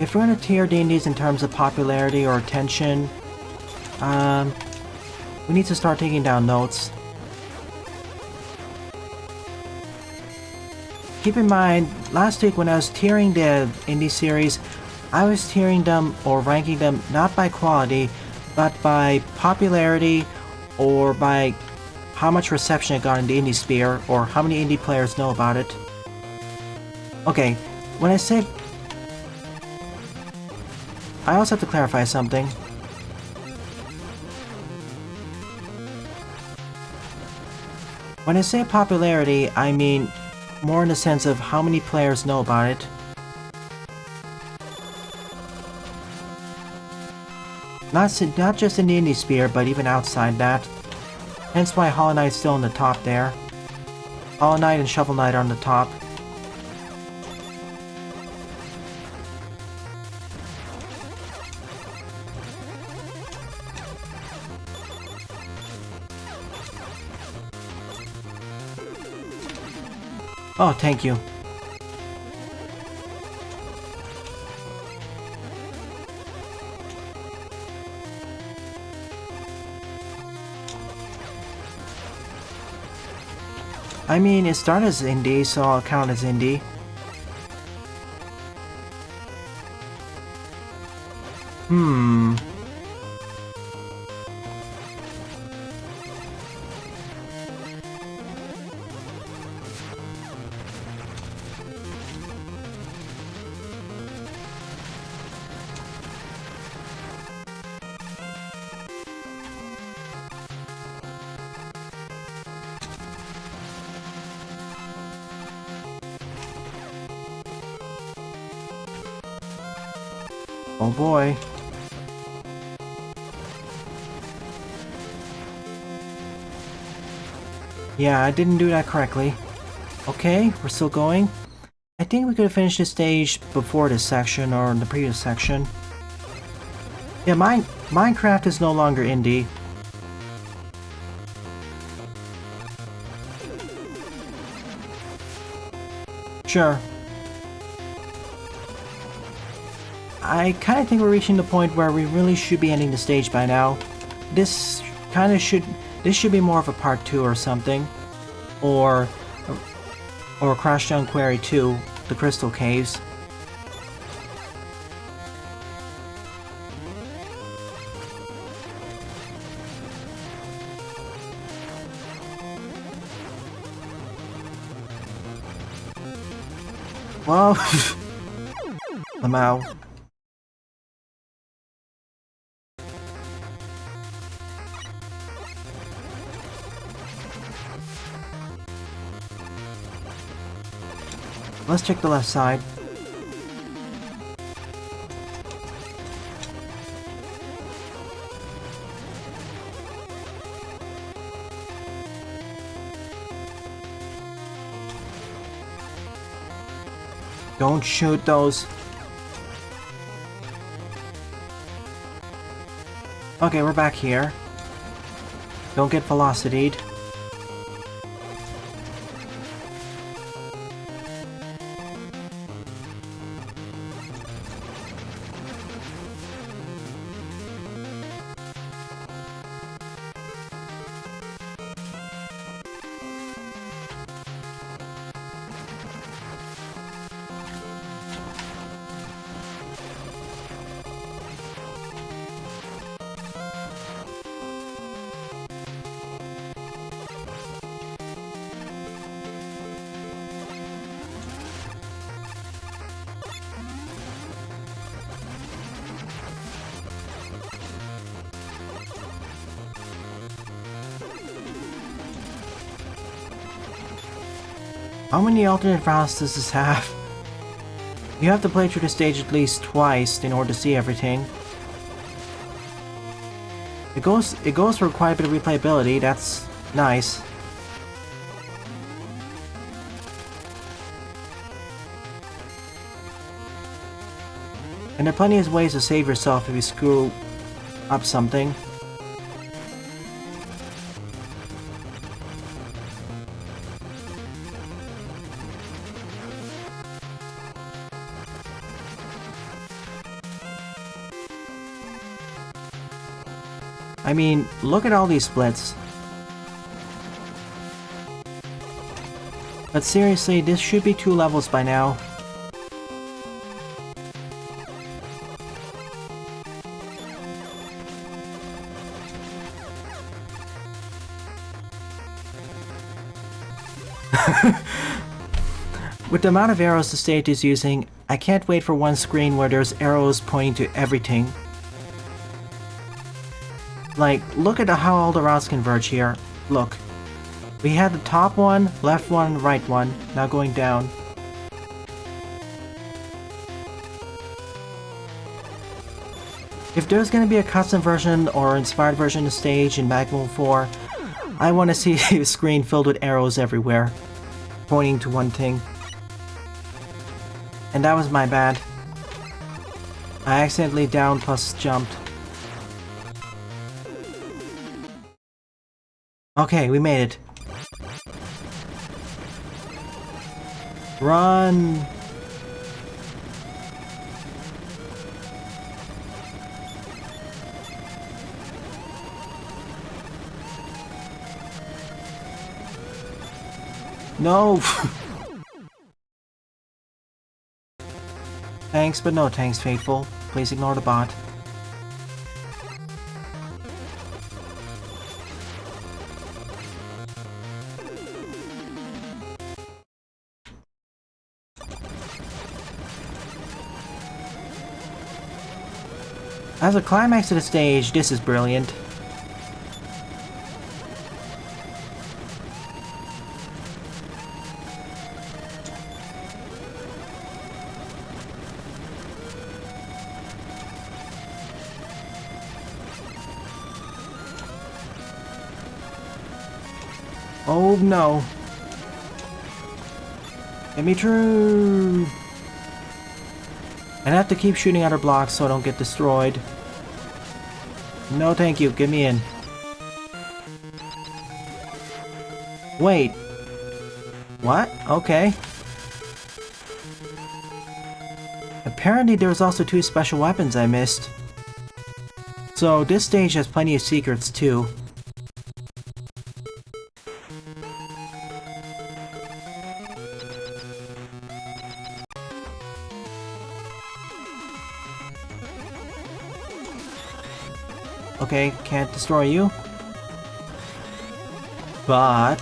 Speaker 1: If we're gonna tier the indies in terms of popularity or attention, we need to start taking down notes. Keep in mind, last week when I was tiering the indie series, I was tiering them or ranking them not by quality, but by popularity or by how much reception it got in the indie sphere or how many indie players know about it. Okay, when I say... I also have to clarify something. When I say popularity, I mean more in the sense of how many players know about it. Not just in the indie sphere, but even outside that. Hence why Hollow Knight's still on the top there. Hollow Knight and Shovel Knight are on the top. Oh, thank you. I mean, it started as indie, so I'll count as indie. Oh boy. Yeah, I didn't do that correctly. Okay, we're still going. I think we could have finished this stage before this section or in the previous section. Yeah, Minecraft is no longer indie. Sure. I kind of think we're reaching the point where we really should be ending the stage by now. This should be more of a part 2 or something. Or Crashdown Quarry 2, the Crystal Caves. Well, I'm out. Let's check the left side. Don't shoot those. Okay, we're back here. Don't get velocity'd. How many alternate routes does this have? You have to play through the stage at least twice in order to see everything. It goes for quite a bit of replayability, that's nice. And there are plenty of ways to save yourself if you screw up something. I mean, look at all these splits. But seriously, this should be 2 levels by now. With the amount of arrows the stage is using, I can't wait for one screen where there's arrows pointing to everything. Like, look at how all the routes converge here. Look. We had the top one, left one, right one, now going down. If there's gonna be a custom version or inspired version of the stage in Magma 4, I want to see a screen filled with arrows everywhere, pointing to one thing. And that was my bad. I accidentally down plus jumped. Okay, we made it. Run! No! Thanks, but no thanks, Faithful. Please ignore the bot. As a climax to the stage, this is brilliant. Oh no. Get me through! And I have to keep shooting other blocks so I don't get destroyed. No thank you, get me in. Wait. What? Okay. Apparently there was also 2 special weapons I missed. So this stage has plenty of secrets too. Okay, can't destroy you. But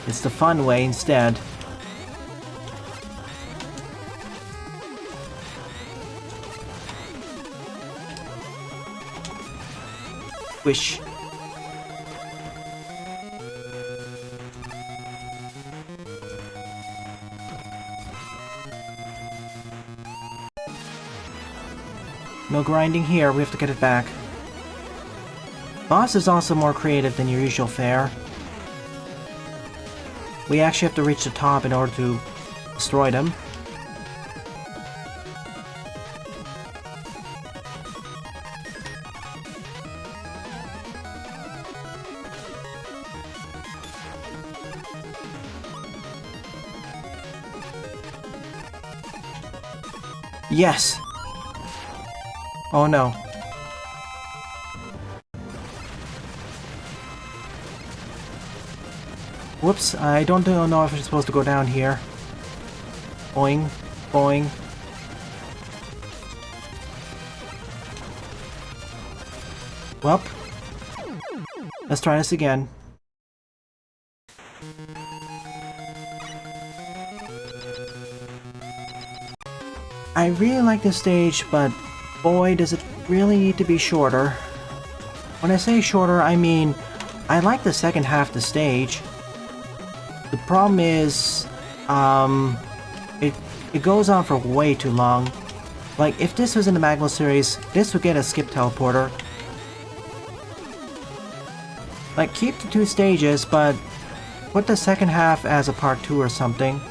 Speaker 1: it's the fun way instead. Wish. No grinding here, we have to get it back. Boss is also more creative than your usual fare. We actually have to reach the top in order to destroy them. Yes! Oh no. Whoops, I don't know if I'm supposed to go down here. Boing, boing. Welp. Let's try this again. I really like this stage, but boy, does it really need to be shorter. When I say shorter, I mean, I like the second half of the stage. The problem is, it goes on for way too long. Like, if this was in the Magma series, this would get a skip teleporter. Like, keep the 2 stages, but put the second half as a part 2 or something.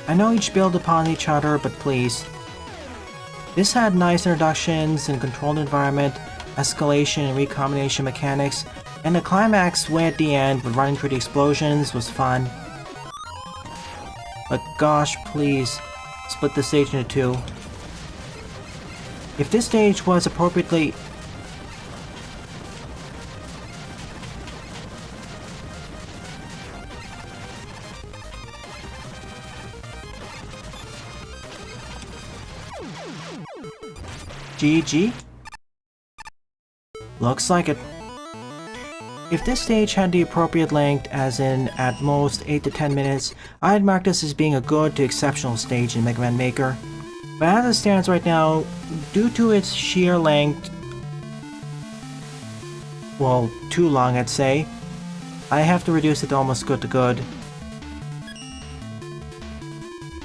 Speaker 1: I know each build upon each other, but please. This had nice introductions and controlled environment, escalation and recombination mechanics, and the climax way at the end with running through the explosions was fun. But gosh, please, split the stage into 2. If this stage was appropriately... GG? Looks like it. If this stage had the appropriate length, as in at most 8 to 10 minutes, I'd mark this as being a good to exceptional stage in Mega Man Maker. But as it stands right now, due to its sheer length, well, too long I'd say, I have to reduce it to almost good to good.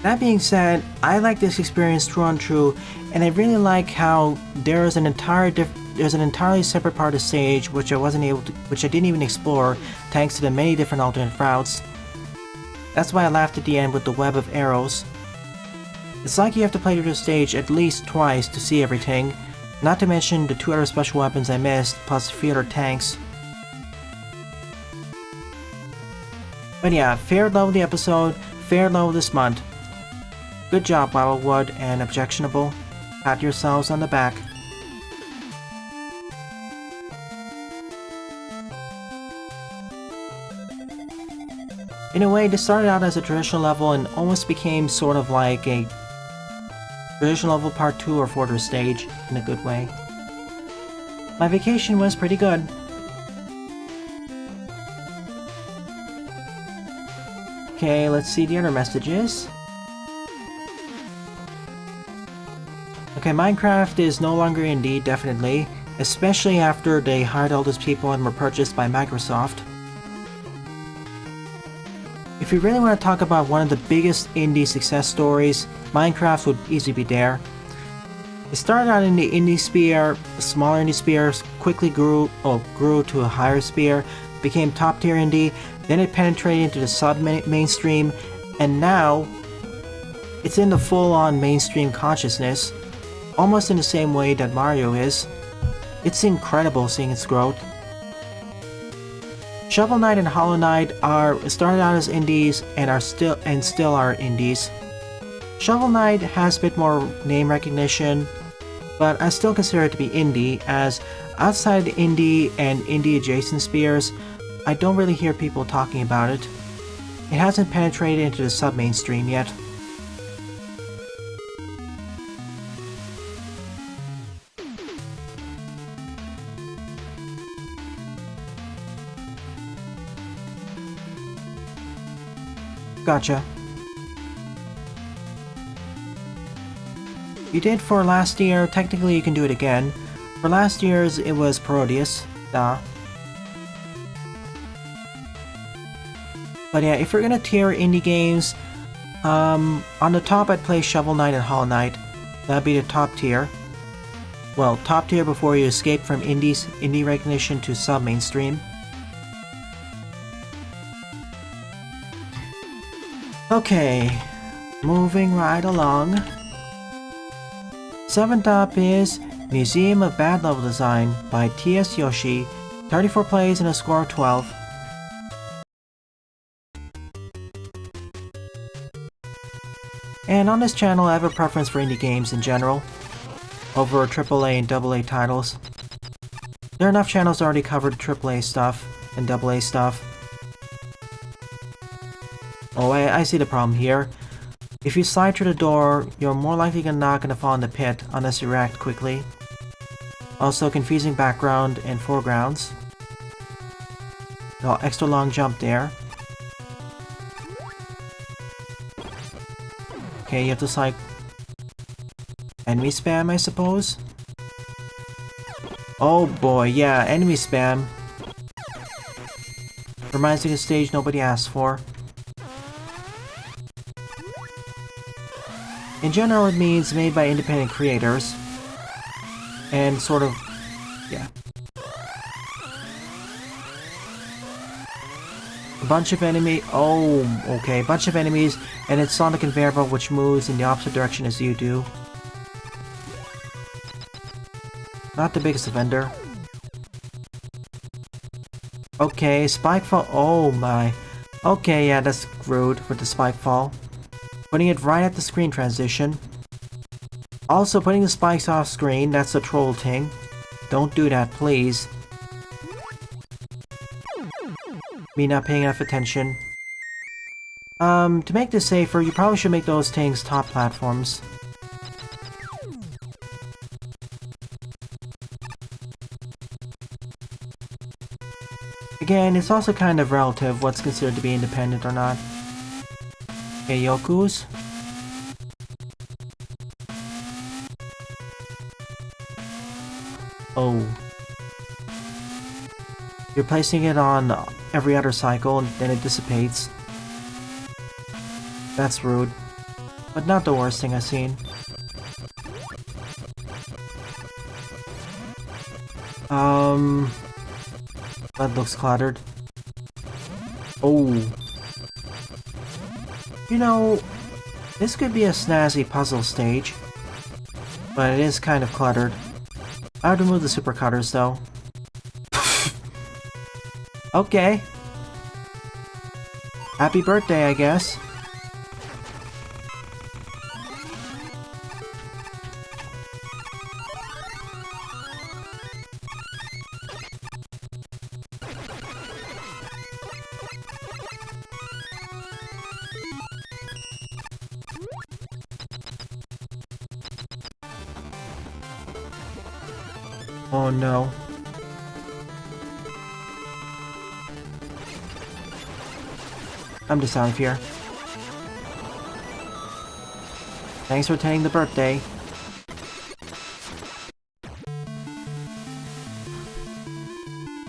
Speaker 1: That being said, I like this experience true on true, and I really like how there's an entirely separate part of the stage which I didn't even explore thanks to the many different alternate routes. That's why I laughed at the end with the web of arrows. It's like you have to play through the stage at least twice to see everything, not to mention the 2 other special weapons I missed, plus a few other tanks. But yeah, favorite level of the episode, favorite level this month. Good job, Wildwood and Objectionable. Pat yourselves on the back. In a way, this started out as a traditional level and almost became sort of like a traditional level part 2 or Fortress stage, in a good way. My vacation was pretty good. Okay, let's see the other messages. Okay, Minecraft is no longer indie, definitely, especially after they hired all those people and were purchased by Microsoft. If you really want to talk about one of the biggest indie success stories, Minecraft would easily be there. It started out in the indie sphere, a smaller indie sphere, quickly grew to a higher sphere, became top tier indie, then it penetrated into the sub-mainstream, and now it's in the full-on mainstream consciousness, almost in the same way that Mario is. It's incredible seeing its growth. Shovel Knight and Hollow Knight started out as indies and still are indies. Shovel Knight has a bit more name recognition, but I still consider it to be indie, as outside the indie and indie adjacent spheres, I don't really hear people talking about it. It hasn't penetrated into the sub-mainstream yet. Gotcha. You did for last year, technically you can do it again. For last year's, it was Parodius. Duh. But yeah, if you're gonna tier indie games, on the top I'd place Shovel Knight and Hollow Knight. That'd be the top tier. Well, top tier before you escape from indie recognition to sub-mainstream. Okay, moving right along. 7th up is Museum of Bad Level Design by T.S. Yoshi, 34 plays and a score of 12. And on this channel I have a preference for indie games in general, over AAA and AA titles. There are enough channels already covered AAA stuff and AA stuff. Oh, I see the problem here. If you slide through the door, you're more likely not gonna fall in the pit unless you react quickly. Also, confusing background and foregrounds. Oh, extra long jump there. Okay, you have to like enemy spam, I suppose? Oh boy, yeah, enemy spam. Reminds me of a stage nobody asked for. In general, it means made by independent creators. And sort of, yeah. A bunch of enemy, a bunch of enemies, and it's on the conveyor belt which moves in the opposite direction as you do. Not the biggest offender. Okay, spike fall, oh my. Okay, yeah, that's rude with the spike fall. Putting it right at the screen transition. Also, putting the spikes off screen, that's a troll thing. Don't do that, please. Me not paying enough attention. To make this safer, you probably should make those things top platforms. Again, it's also kind of relative what's considered to be independent or not. Okay, Yoku's. Oh. You're placing it on every other cycle and then it dissipates. That's rude. But not the worst thing I've seen. That looks cluttered. Oh. You know, this could be a snazzy puzzle stage. But it is kind of cluttered. I would remove the super cutters though. Okay. Happy birthday, I guess. Oh no. I'm just out of here. Thanks for attending the birthday.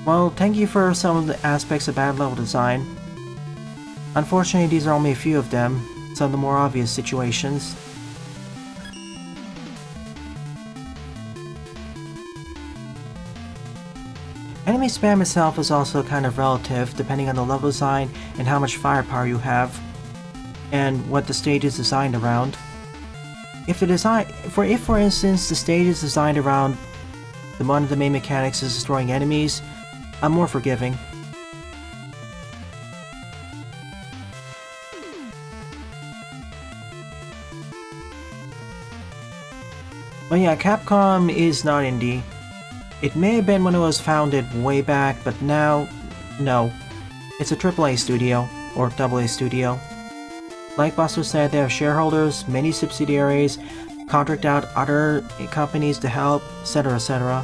Speaker 1: Well, thank you for some of the aspects of bad level design. Unfortunately, these are only a few of them, some of the more obvious situations. Enemy spam itself is also kind of relative, depending on the level design and how much firepower you have, and what the stage is designed around. If for instance the stage is designed around one of the main mechanics is destroying enemies, I'm more forgiving. But yeah, Capcom is not indie. It may have been when it was founded way back, but now, no. It's a AAA studio, or AA studio. Like Buster said, they have shareholders, many subsidiaries, contract out other companies to help, etc, etc.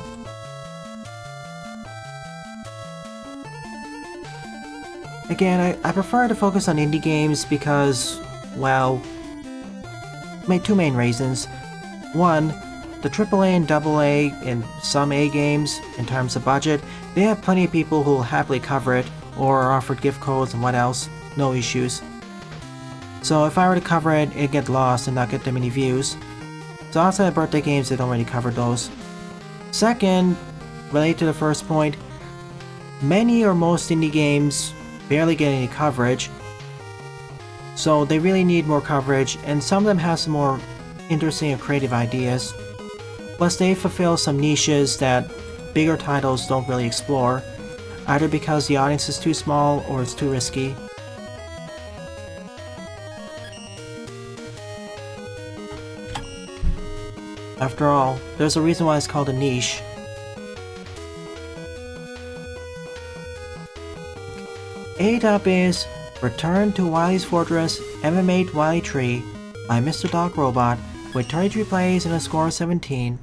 Speaker 1: Again, I prefer to focus on indie games because, well, two main reasons. One, the AAA and AA and some A games, in terms of budget, they have plenty of people who will happily cover it, or are offered gift codes and what else, no issues. So if I were to cover it, it'd get lost and not get that many views. So outside of birthday games, they don't really cover those. Second, related to the first point, many or most indie games barely get any coverage, so they really need more coverage, and some of them have some more interesting and creative ideas. Plus they fulfill some niches that bigger titles don't really explore, either because the audience is too small or it's too risky. After all, there's a reason why it's called a niche. Eighth up is Return to Wily's Fortress MM8 Wily Tree by Mr. Dog Robot with 33 plays and a score of 17.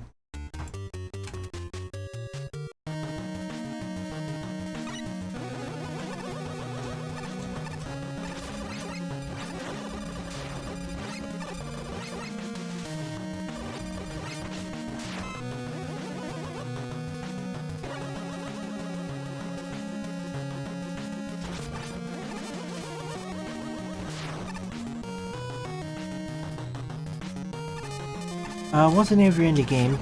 Speaker 1: What's the name of your indie game?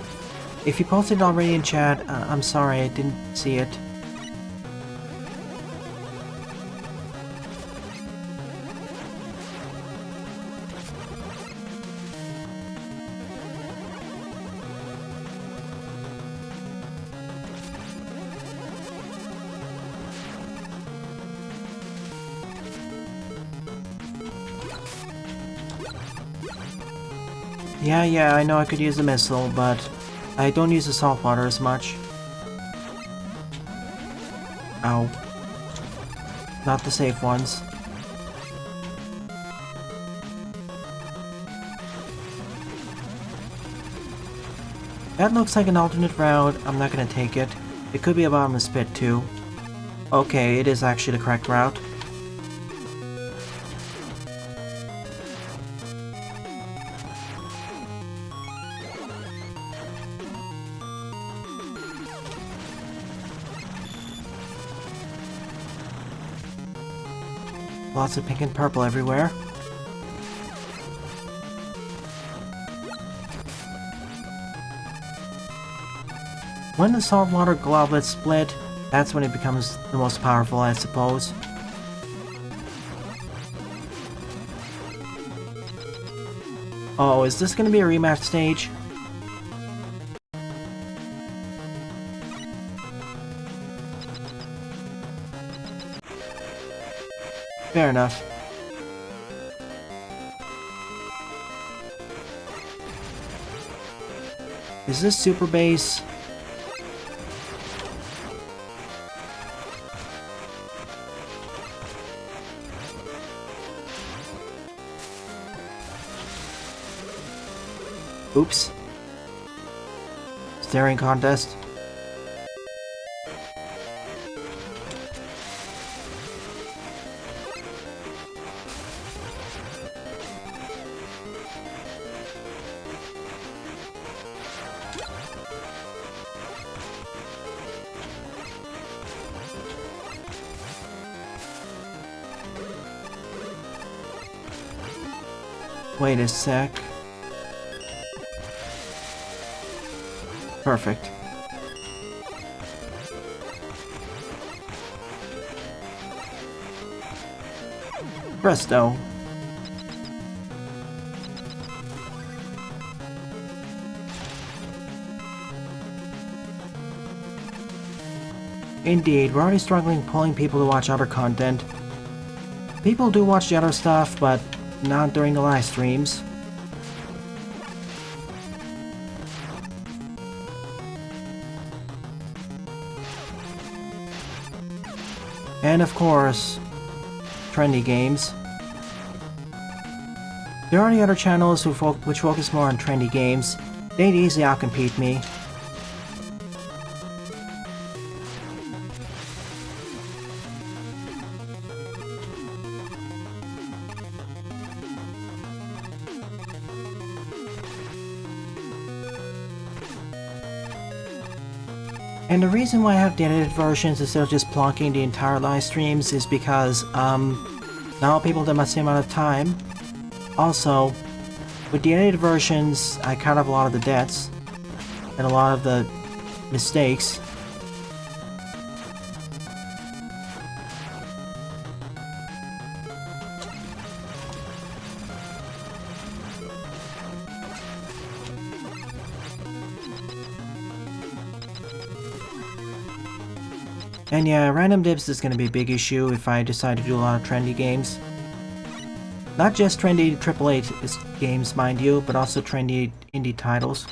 Speaker 1: If you posted it already in chat, I'm sorry, I didn't see it. Yeah, I know I could use a missile, but I don't use the salt water as much. Ow. Not the safe ones. That looks like an alternate route. I'm not gonna take it. It could be a bottomless pit too. Okay, it is actually the correct route. Lots of pink and purple everywhere. When the saltwater globules split, that's when it becomes the most powerful, I suppose. Oh, is this gonna be a rematch stage? Fair enough. Is this super base? Oops. Staring contest. Wait a sec. Perfect. Presto. Indeed, we're already struggling pulling people to watch other content. People do watch the other stuff, but not during the live streams. And of course, trendy games. There are the other channels which focus more on trendy games. They'd easily outcompete me. And the reason why I have the edited versions instead of just plonking the entire live streams is because, now people don't have the same amount of time. Also, with the edited versions, I cut off a lot of the deaths and a lot of the mistakes. And yeah, random dibs is gonna be a big issue if I decide to do a lot of trendy games. Not just trendy AAA games, mind you, but also trendy indie titles.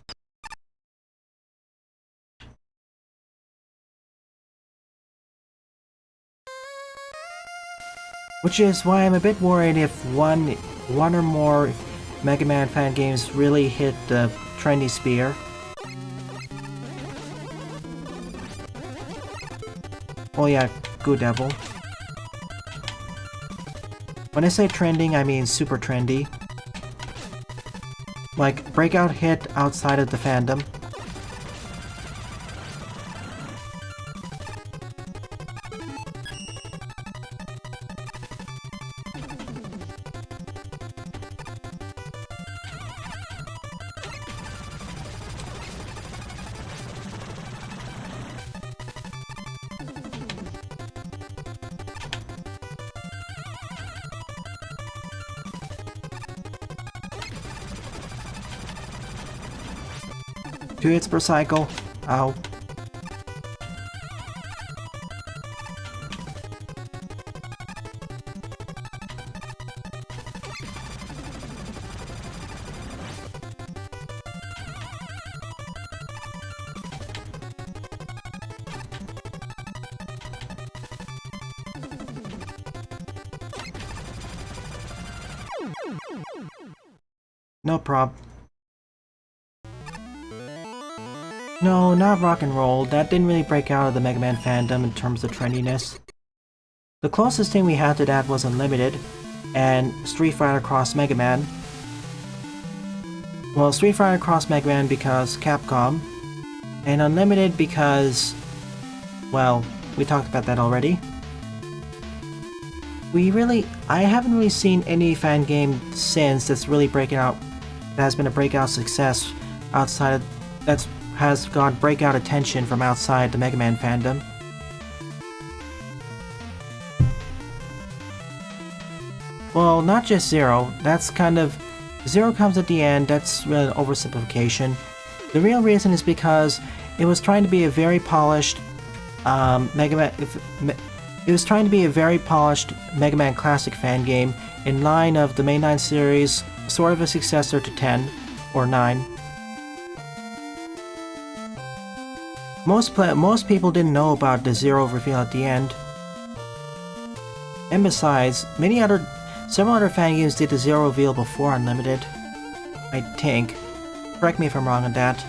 Speaker 1: Which is why I'm a bit worried if one or more Mega Man fan games really hit the trendy sphere. Oh yeah, Good Devil. When I say trending, I mean super trendy. Like, breakout hit outside of the fandom. Two hits per cycle. Ow. No prob. No, not rock and roll. That didn't really break out of the Mega Man fandom in terms of trendiness. The closest thing we had to that was Unlimited and Street Fighter Cross Mega Man. Well, Street Fighter Cross Mega Man because Capcom, and Unlimited because, well, we talked about that already. I haven't really seen any fan game since that's really breaking out, that has been a breakout success outside of, has got breakout attention from outside the Mega Man fandom. Well, not just Zero. That's kind of... Zero comes at the end, that's really an oversimplification. The real reason is because it was trying to be a very polished Mega Man... It was trying to be a very polished Mega Man Classic fan game in line of the main 9 series, sort of a successor to 10 or 9. Most people didn't know about the Zero reveal at the end. And besides, several other fan games did the Zero reveal before Unlimited. I think. Correct me if I'm wrong on that.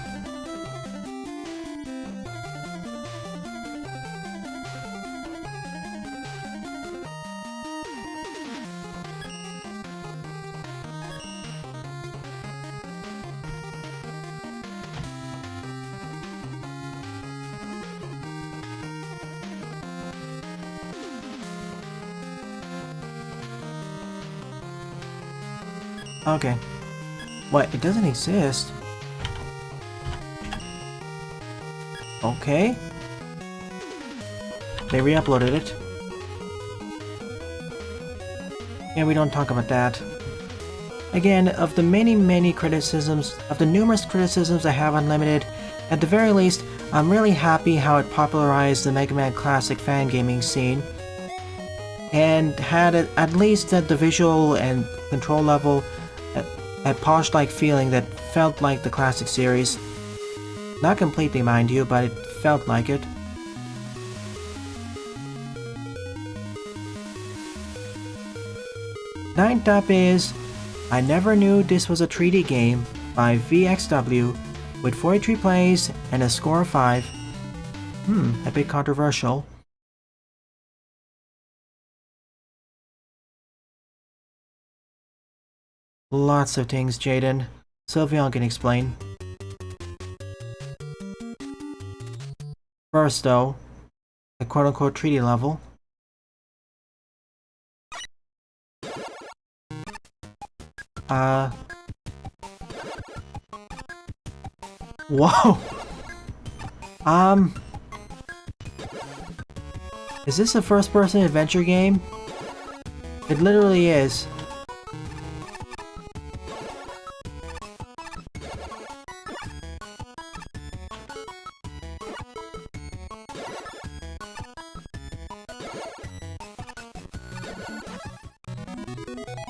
Speaker 1: Okay. What? It doesn't exist? Okay. They re-uploaded it. Yeah, we don't talk about that. Again, of the numerous criticisms I have on Limited, at the very least, I'm really happy how it popularized the Mega Man Classic fan gaming scene, and had at least at the visual and control level, a posh-like feeling that felt like the classic series. Not completely, mind you, but it felt like it. Ninth up is I Never Knew This Was a 3D Game by VXW with 43 plays and a score of 5. A bit controversial. Lots of things, Jaden. Sylveon can explain. First though, the quote-unquote 3D level. Whoa! Is this a first-person adventure game? It literally is.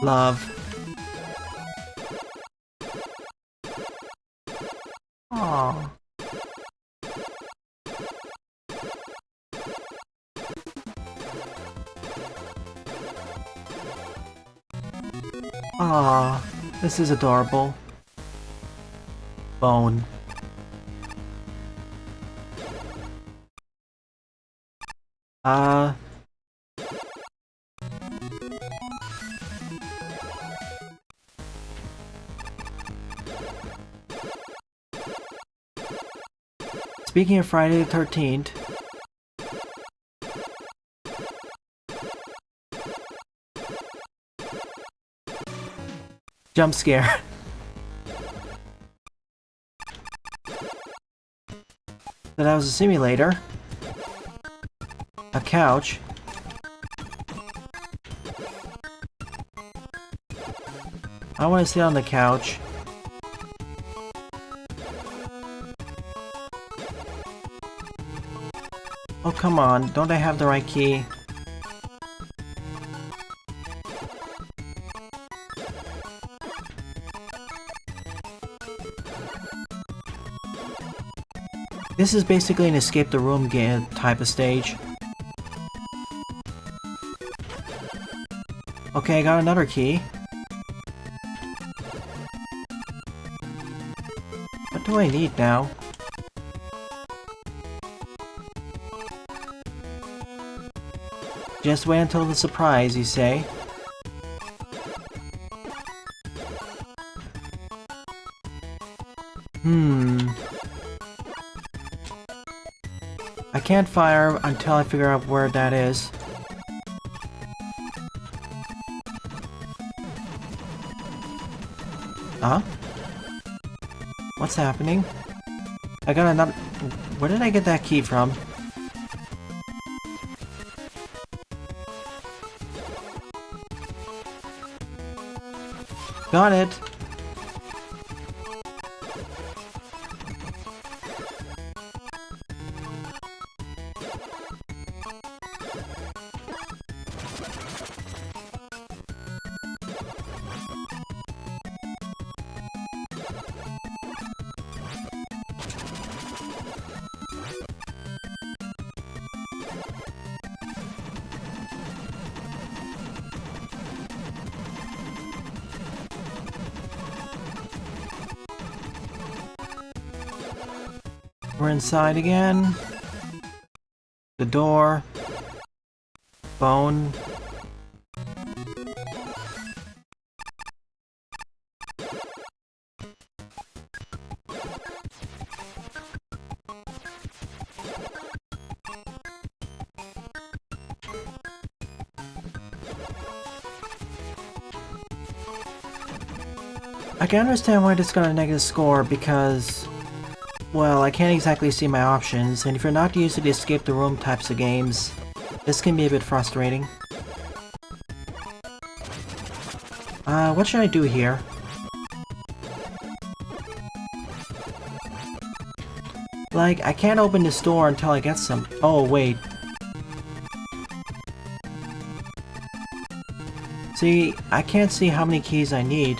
Speaker 1: Love. Aww. Aww, this is adorable. Bone. Speaking of Friday the 13th, jump scare. That was a simulator, a couch, I want to sit on the couch. Oh, come on, don't I have the right key? This is basically an escape the room game type of stage. Okay, I got another key. What do I need now? Just wait until the surprise, you say? I can't fire until I figure out where that is. Huh? What's happening? I got another... Where did I get that key from? Got it! We're inside again. The door. Bone. I can understand why this got a negative score because, well, I can't exactly see my options, and if you're not used to the escape the room types of games, this can be a bit frustrating. What should I do here? Like, I can't open this door until I get some— oh, wait. See, I can't see how many keys I need.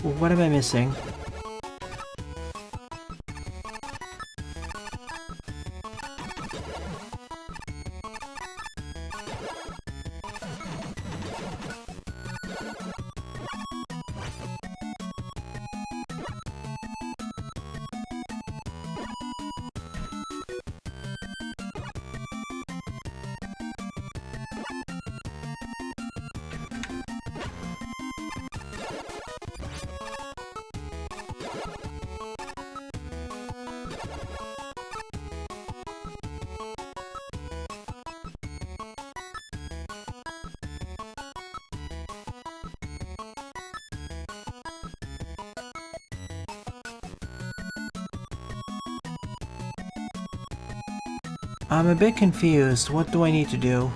Speaker 1: What am I missing? I'm a bit confused. What do I need to do?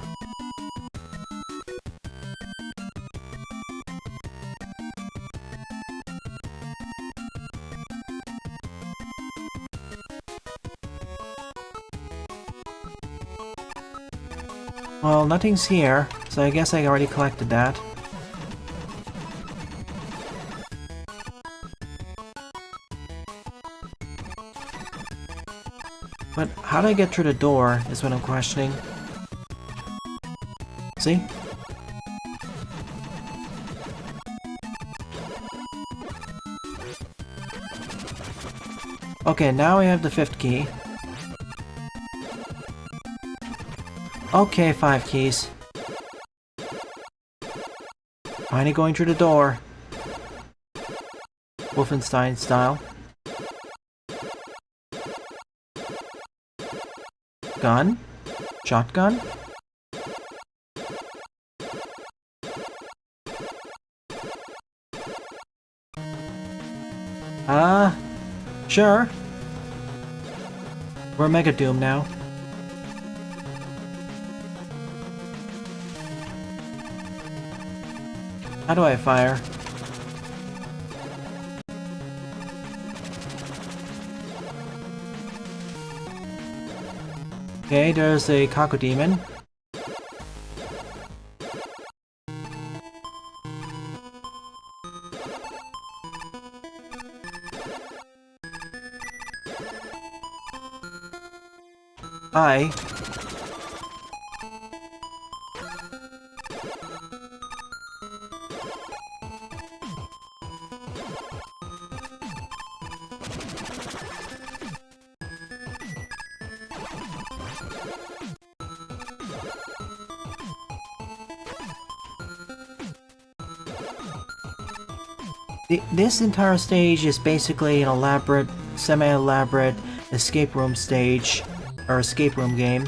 Speaker 1: Well, nothing's here, so I guess I already collected that. But how do I get through the door is what I'm questioning. See? Okay, now I have the 5th key. Okay, 5 keys. Finally going through the door. Wolfenstein style. Gun? Shotgun? Sure. We're Mega Doom now. How do I fire? Okay, there's a Cacodemon. Hi. This entire stage is basically an elaborate, semi-elaborate escape room stage, or escape room game.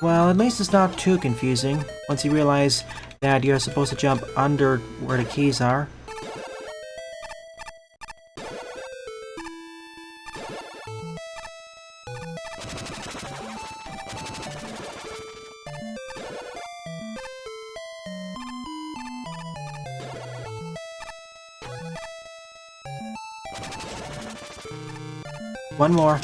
Speaker 1: Well, at least it's not too confusing, once you realize that you're supposed to jump under where the keys are. One more.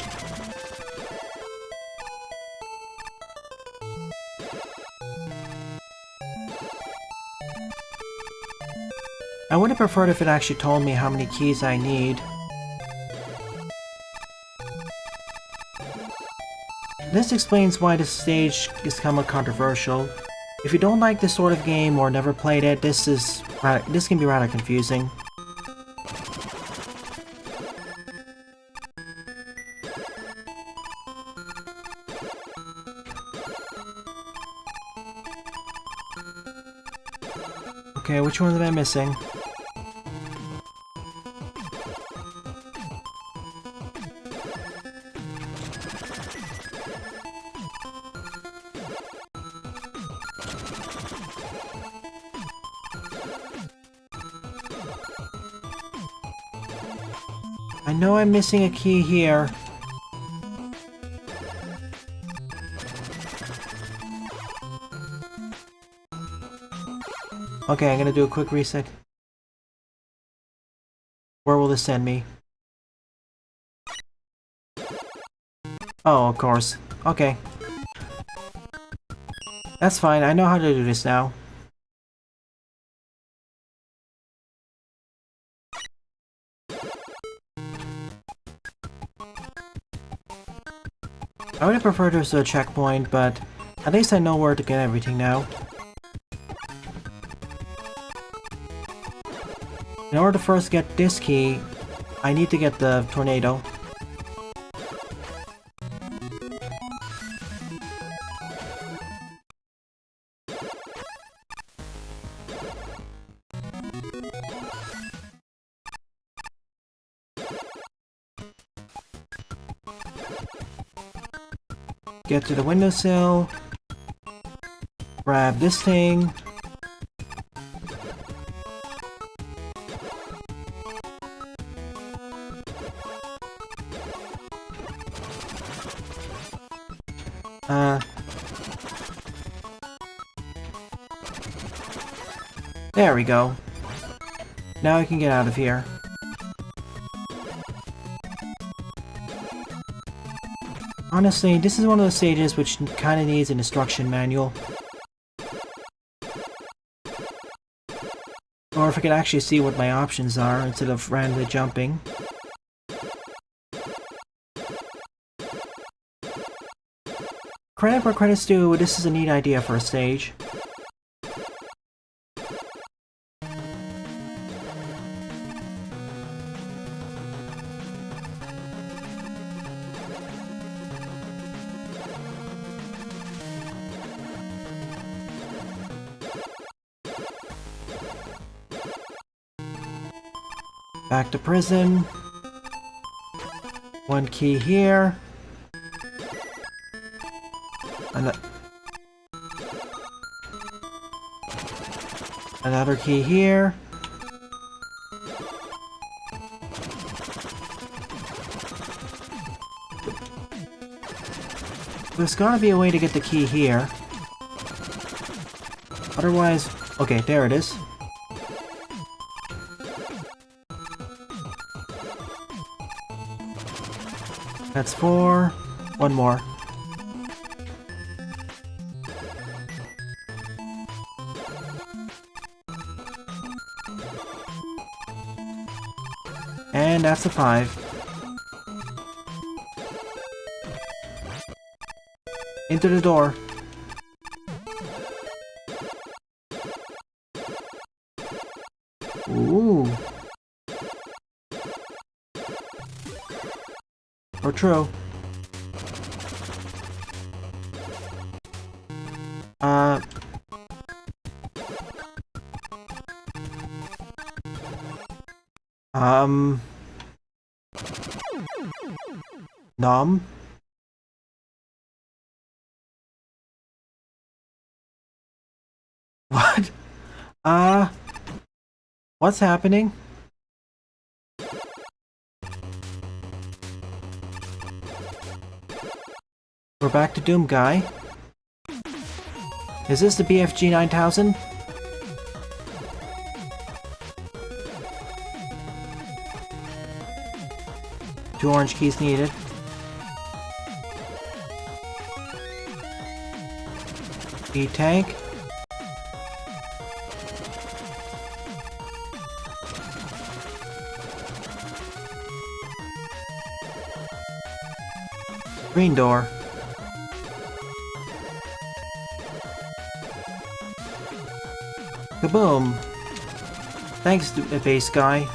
Speaker 1: I would have preferred if it actually told me how many keys I need. This explains why this stage is somewhat controversial. If you don't like this sort of game or never played it, this can be rather confusing. Okay, which ones am I missing? I know I'm missing a key here. Okay, I'm gonna do a quick reset. Where will this send me? Oh, of course. Okay. That's fine, I know how to do this now. I would have preferred this to a checkpoint, but at least I know where to get everything now. In order to first get this key, I need to get the tornado. Get to the windowsill. Grab this thing. There we go. Now I can get out of here. Honestly, this is one of those stages which kinda needs an instruction manual. Or if I could actually see what my options are instead of randomly jumping. Credit where credit's due, this is a neat idea for a stage. Back to prison. One key here. Another key here. There's gotta be a way to get the key here. Otherwise... Okay, there it is. That's 4. One more. And that's a 5. Into the door. Ooh. Or true. Nom? What? What's happening? We're back to Doom Guy. Is this the BFG 9000? Two orange keys needed. E-tank. Green door. Kaboom! Thanks, base guy.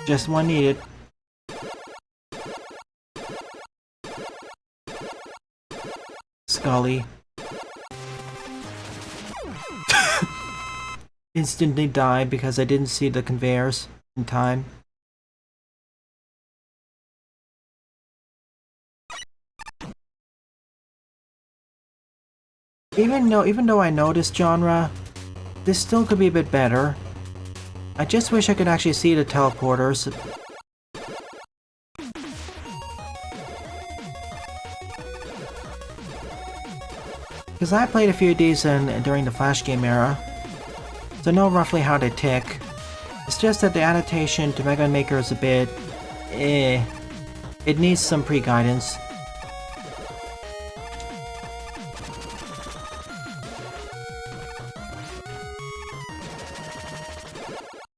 Speaker 1: Just one needed. Scully. instantly died because I didn't see the conveyors in time. Even though I know this genre, this still could be a bit better. I just wish I could actually see the teleporters. Because I played a few of these during the Flash game era, so I know roughly how they tick. It's just that the adaptation to Mega Man Maker is a bit... It needs some pre-guidance.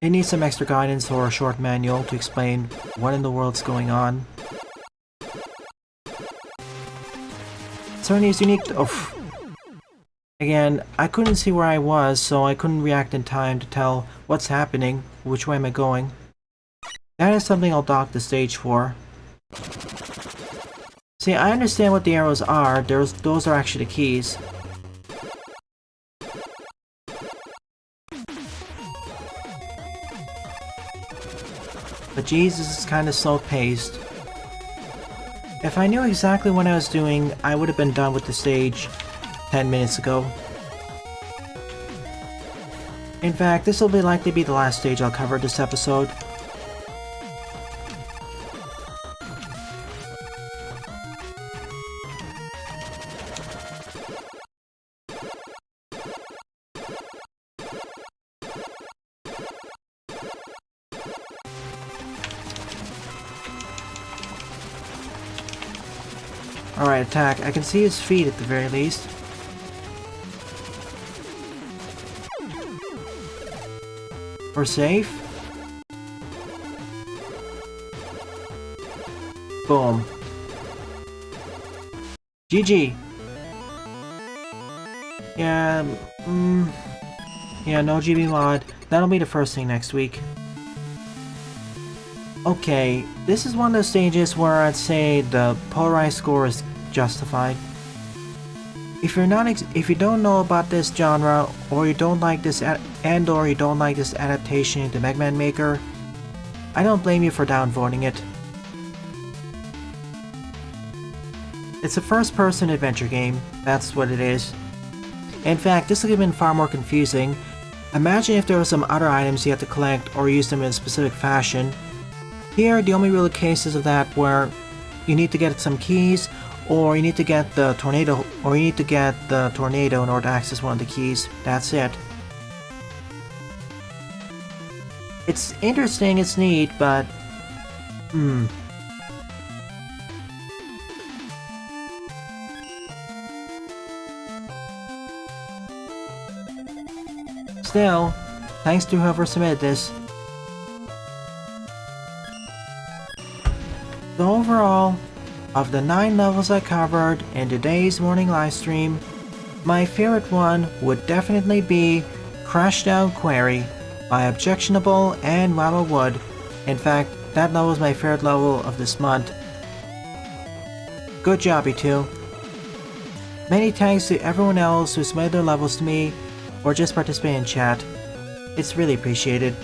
Speaker 1: It needs some extra guidance or a short manual to explain what in the world's going on. Certainly is unique to... Oh. Again, I couldn't see where I was, so I couldn't react in time to tell what's happening, which way am I going. That is something I'll dock the stage for. See, I understand what the arrows are, those are actually the keys. But Jesus is kinda slow-paced. If I knew exactly what I was doing, I would have been done with the stage 10 minutes ago. In fact, this will likely be the last stage I'll cover this episode. Alright, attack. I can see his feet at the very least. We're safe. Boom. GG. Yeah, yeah, no GB mod. That'll be the first thing next week. Okay, this is one of those stages where I'd say the polarized score is justified. If you don't know about this genre, or you don't like this or you don't like this adaptation into Mega Man Maker, I don't blame you for downvoting it. It's a first-person adventure game, that's what it is. In fact, this would have been far more confusing. Imagine if there were some other items you had to collect or use them in a specific fashion. Here, the only real cases of that where you need to get some keys, or you need to get the tornado, in order to access one of the keys. That's it. It's interesting, it's neat, but... Still, thanks to whoever submitted this. So overall, of the 9 levels I covered in today's morning livestream, my favorite one would definitely be Crashdown Quarry by Objectionable and Lava Wood. In fact, that level is my favorite level of this month. Good job, you two. Many thanks to everyone else who submitted their levels to me or just participated in chat. It's really appreciated.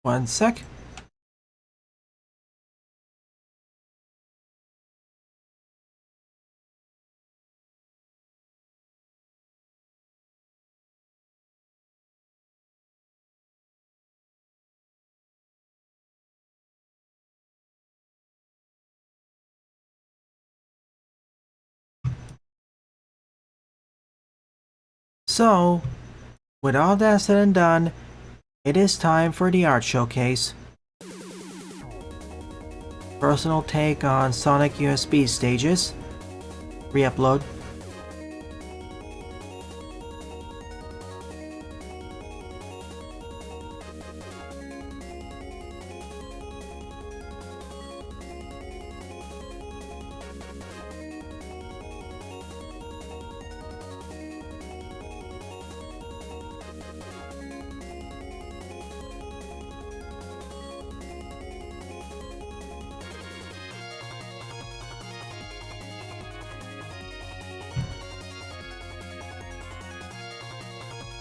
Speaker 1: One sec. So, with all that said and done, it is time for the art showcase. Personal take on Sonic USB stages. Re-upload.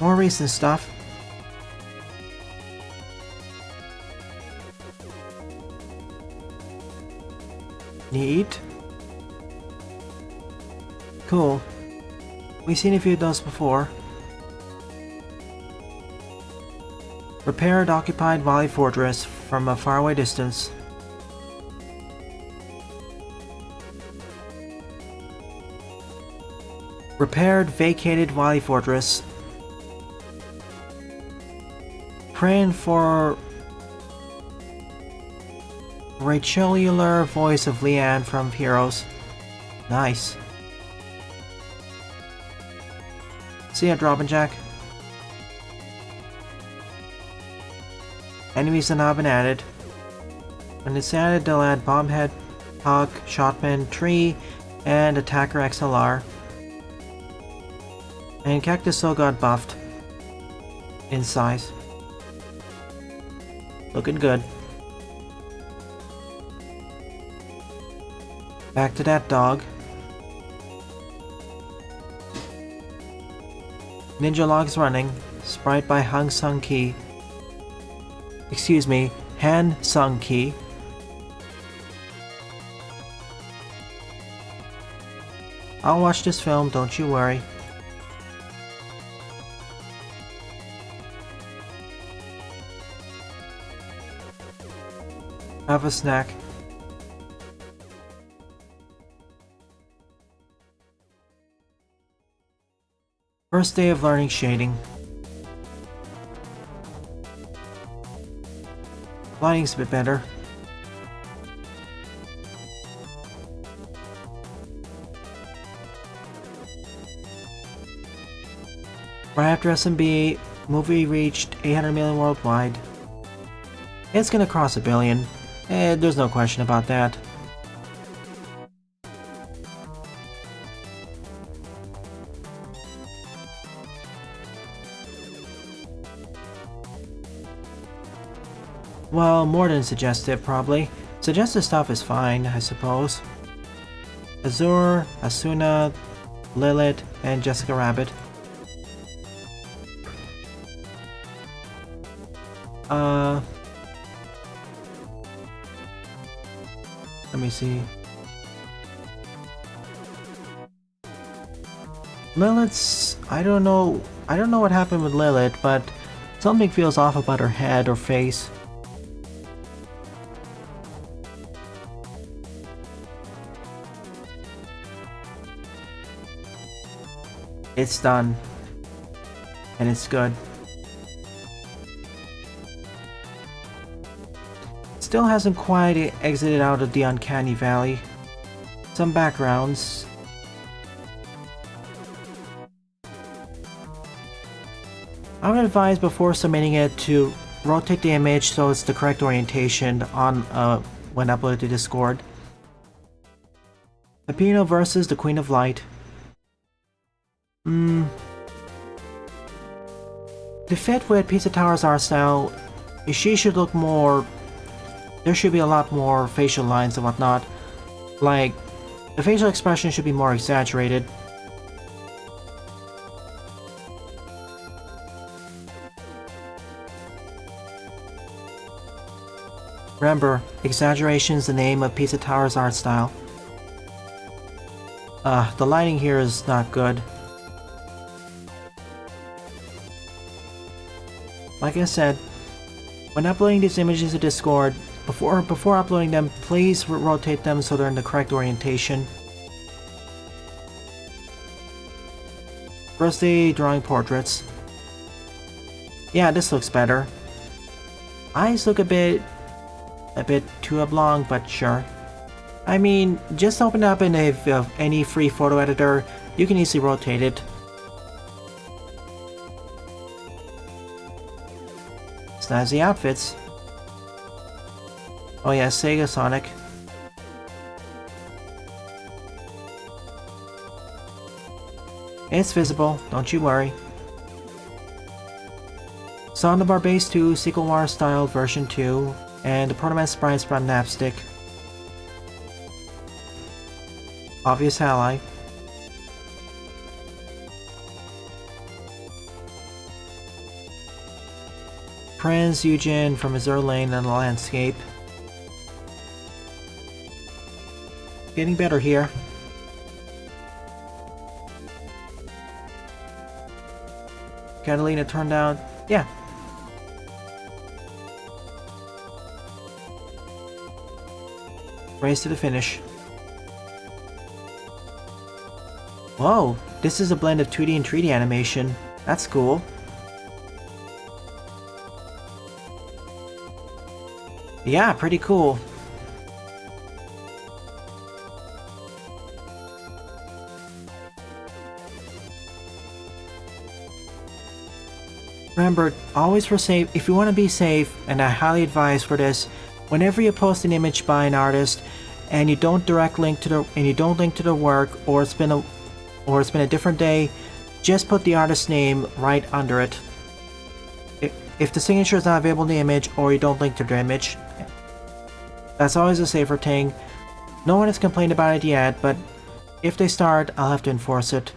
Speaker 1: More recent stuff. Neat. Cool. We've seen a few of those before. Repaired occupied Valley Fortress from a faraway distance. Repaired vacated Valley Fortress. Praying for Rachelular voice of Leanne from Heroes. Nice. See ya, Drop and Jack. Enemies have now been added. When it's added, they'll add Bombhead, Hug, Shotman, Tree, and Attacker XLR. And Cactus Soul got buffed in size. Looking good. Back to that dog. Ninja Log's running. Sprite by Hang Sung Ki. Excuse me, Han Sung Ki. I'll watch this film, don't you worry. Have a snack. First day of learning shading. Lighting's a bit better. Right after SMB, movie reached 800 million worldwide. It's gonna cross a billion. There's no question about that. Well, more than suggestive, probably. Suggestive stuff is fine, I suppose. Azure, Asuna, Lilith, and Jessica Rabbit. Let me see. Lilith's... I don't know what happened with Lilith, but something feels off about her head or face. It's done. And it's good. Still hasn't quite exited out of the uncanny valley. Some backgrounds. I would advise before submitting it to rotate the image so it's the correct orientation on when uploaded to Discord. Pepino versus the Queen of Light. To fit with Pizza Tower's art style, she should look more... There should be a lot more facial lines and whatnot. Like, the facial expression should be more exaggerated. Remember, exaggeration is the name of Pizza Tower's art style. The lighting here is not good. Like I said, when uploading these images to Discord, before uploading them, please rotate them so they're in the correct orientation. First day drawing portraits. Yeah, this looks better. Eyes look a bit too oblong, but sure. I mean, just open up in any free photo editor, you can easily rotate it. Snazzy outfits. Oh yeah, Sega Sonic. It's visible, don't you worry. Sondabar Base 2, Sequel War Style version 2, and the Protoman Sprites from Napstick. Obvious ally. Prince Eugen from Azure Lane and the landscape. Getting better here. Catalina turned out. Yeah. Race to the finish. Whoa, this is a blend of 2D and 3D animation. That's cool. Yeah, pretty cool. Remember, always for safe, if you want to be safe, and I highly advise for this, whenever you post an image by an artist and you don't direct link to the work, or it's been a different day, just put the artist's name right under it. If the signature is not available in the image, or you don't link to the image, that's always a safer thing. No one has complained about it yet, but if they start, I'll have to enforce it.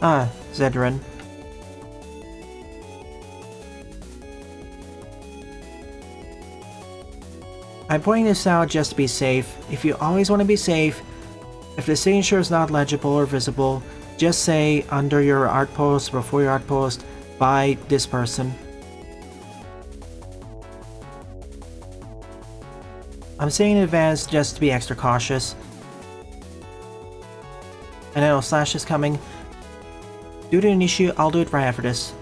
Speaker 1: Ah, Zedrin. I'm pointing this out just to be safe. If you always want to be safe, if the signature is not legible or visible, just say under your art post, before your art post, by this person. I'm saying in advance just to be extra cautious. And I know Slash is coming. Due to an issue, I'll do it right after this.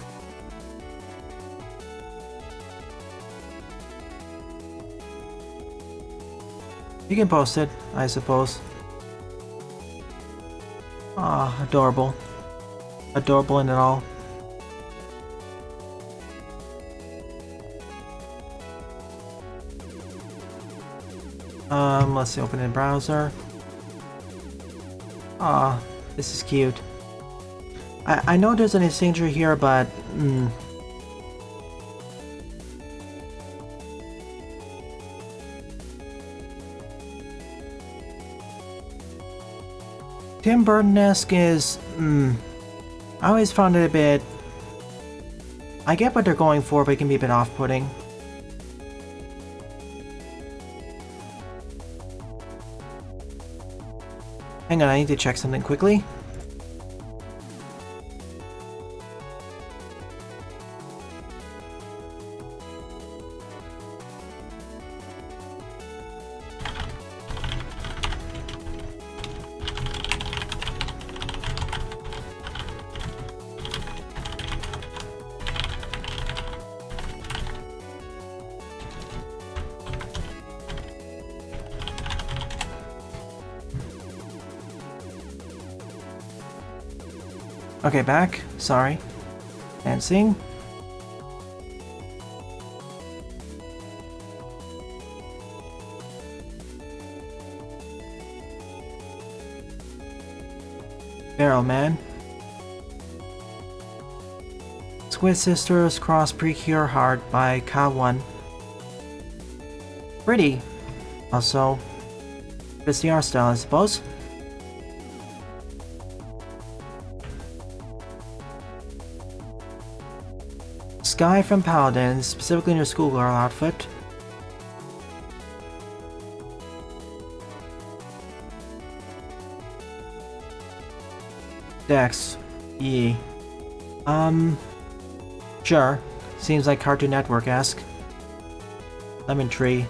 Speaker 1: You can post it, I suppose. Ah, adorable. Adorable in it all. Let's see, open in browser. Ah, this is cute. I know there's an signature here, but Tim Burton-esque is I always found it a bit. I get what they're going for, but it can be a bit off-putting. Hang on, I need to check something quickly. Okay, back. Sorry. Dancing. Barrel Man. Squid Sisters Cross Precure Heart by Ka1. Pretty. Also, it's the art style, I suppose. Sky from Paladin, specifically in her schoolgirl outfit. Dex. Yee. Sure. Seems like Cartoon Network-esque. Lemon Tree.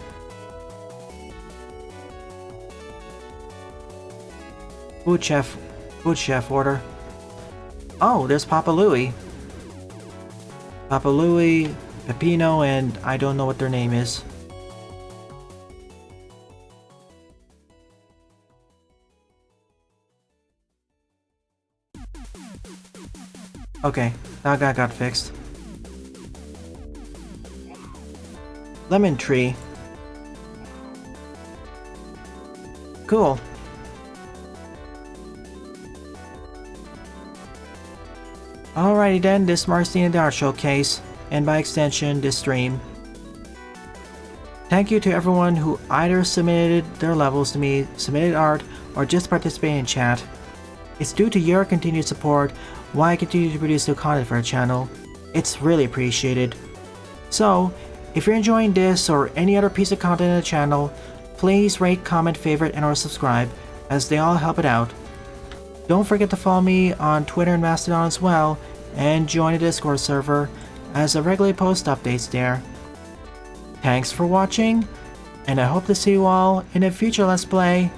Speaker 1: Food chef order. Oh, there's Papa Louie. Papa Louie, Peppino, and I don't know what their name is. Okay, that guy got fixed. Lemon Tree. Cool. Alrighty then, this marks the end of the art showcase. and by extension this stream. Thank you to everyone who either submitted their levels to me, submitted art, or just participated in chat. It's due to your continued support why I continue to produce new content for our channel. It's really appreciated. So, if you're enjoying this or any other piece of content in the channel, please rate, comment, favorite, and or subscribe, as they all help it out. Don't forget to follow me on Twitter and Mastodon as well, and join the Discord server, as I regularly post updates there. Thanks for watching, and I hope to see you all in a future Let's Play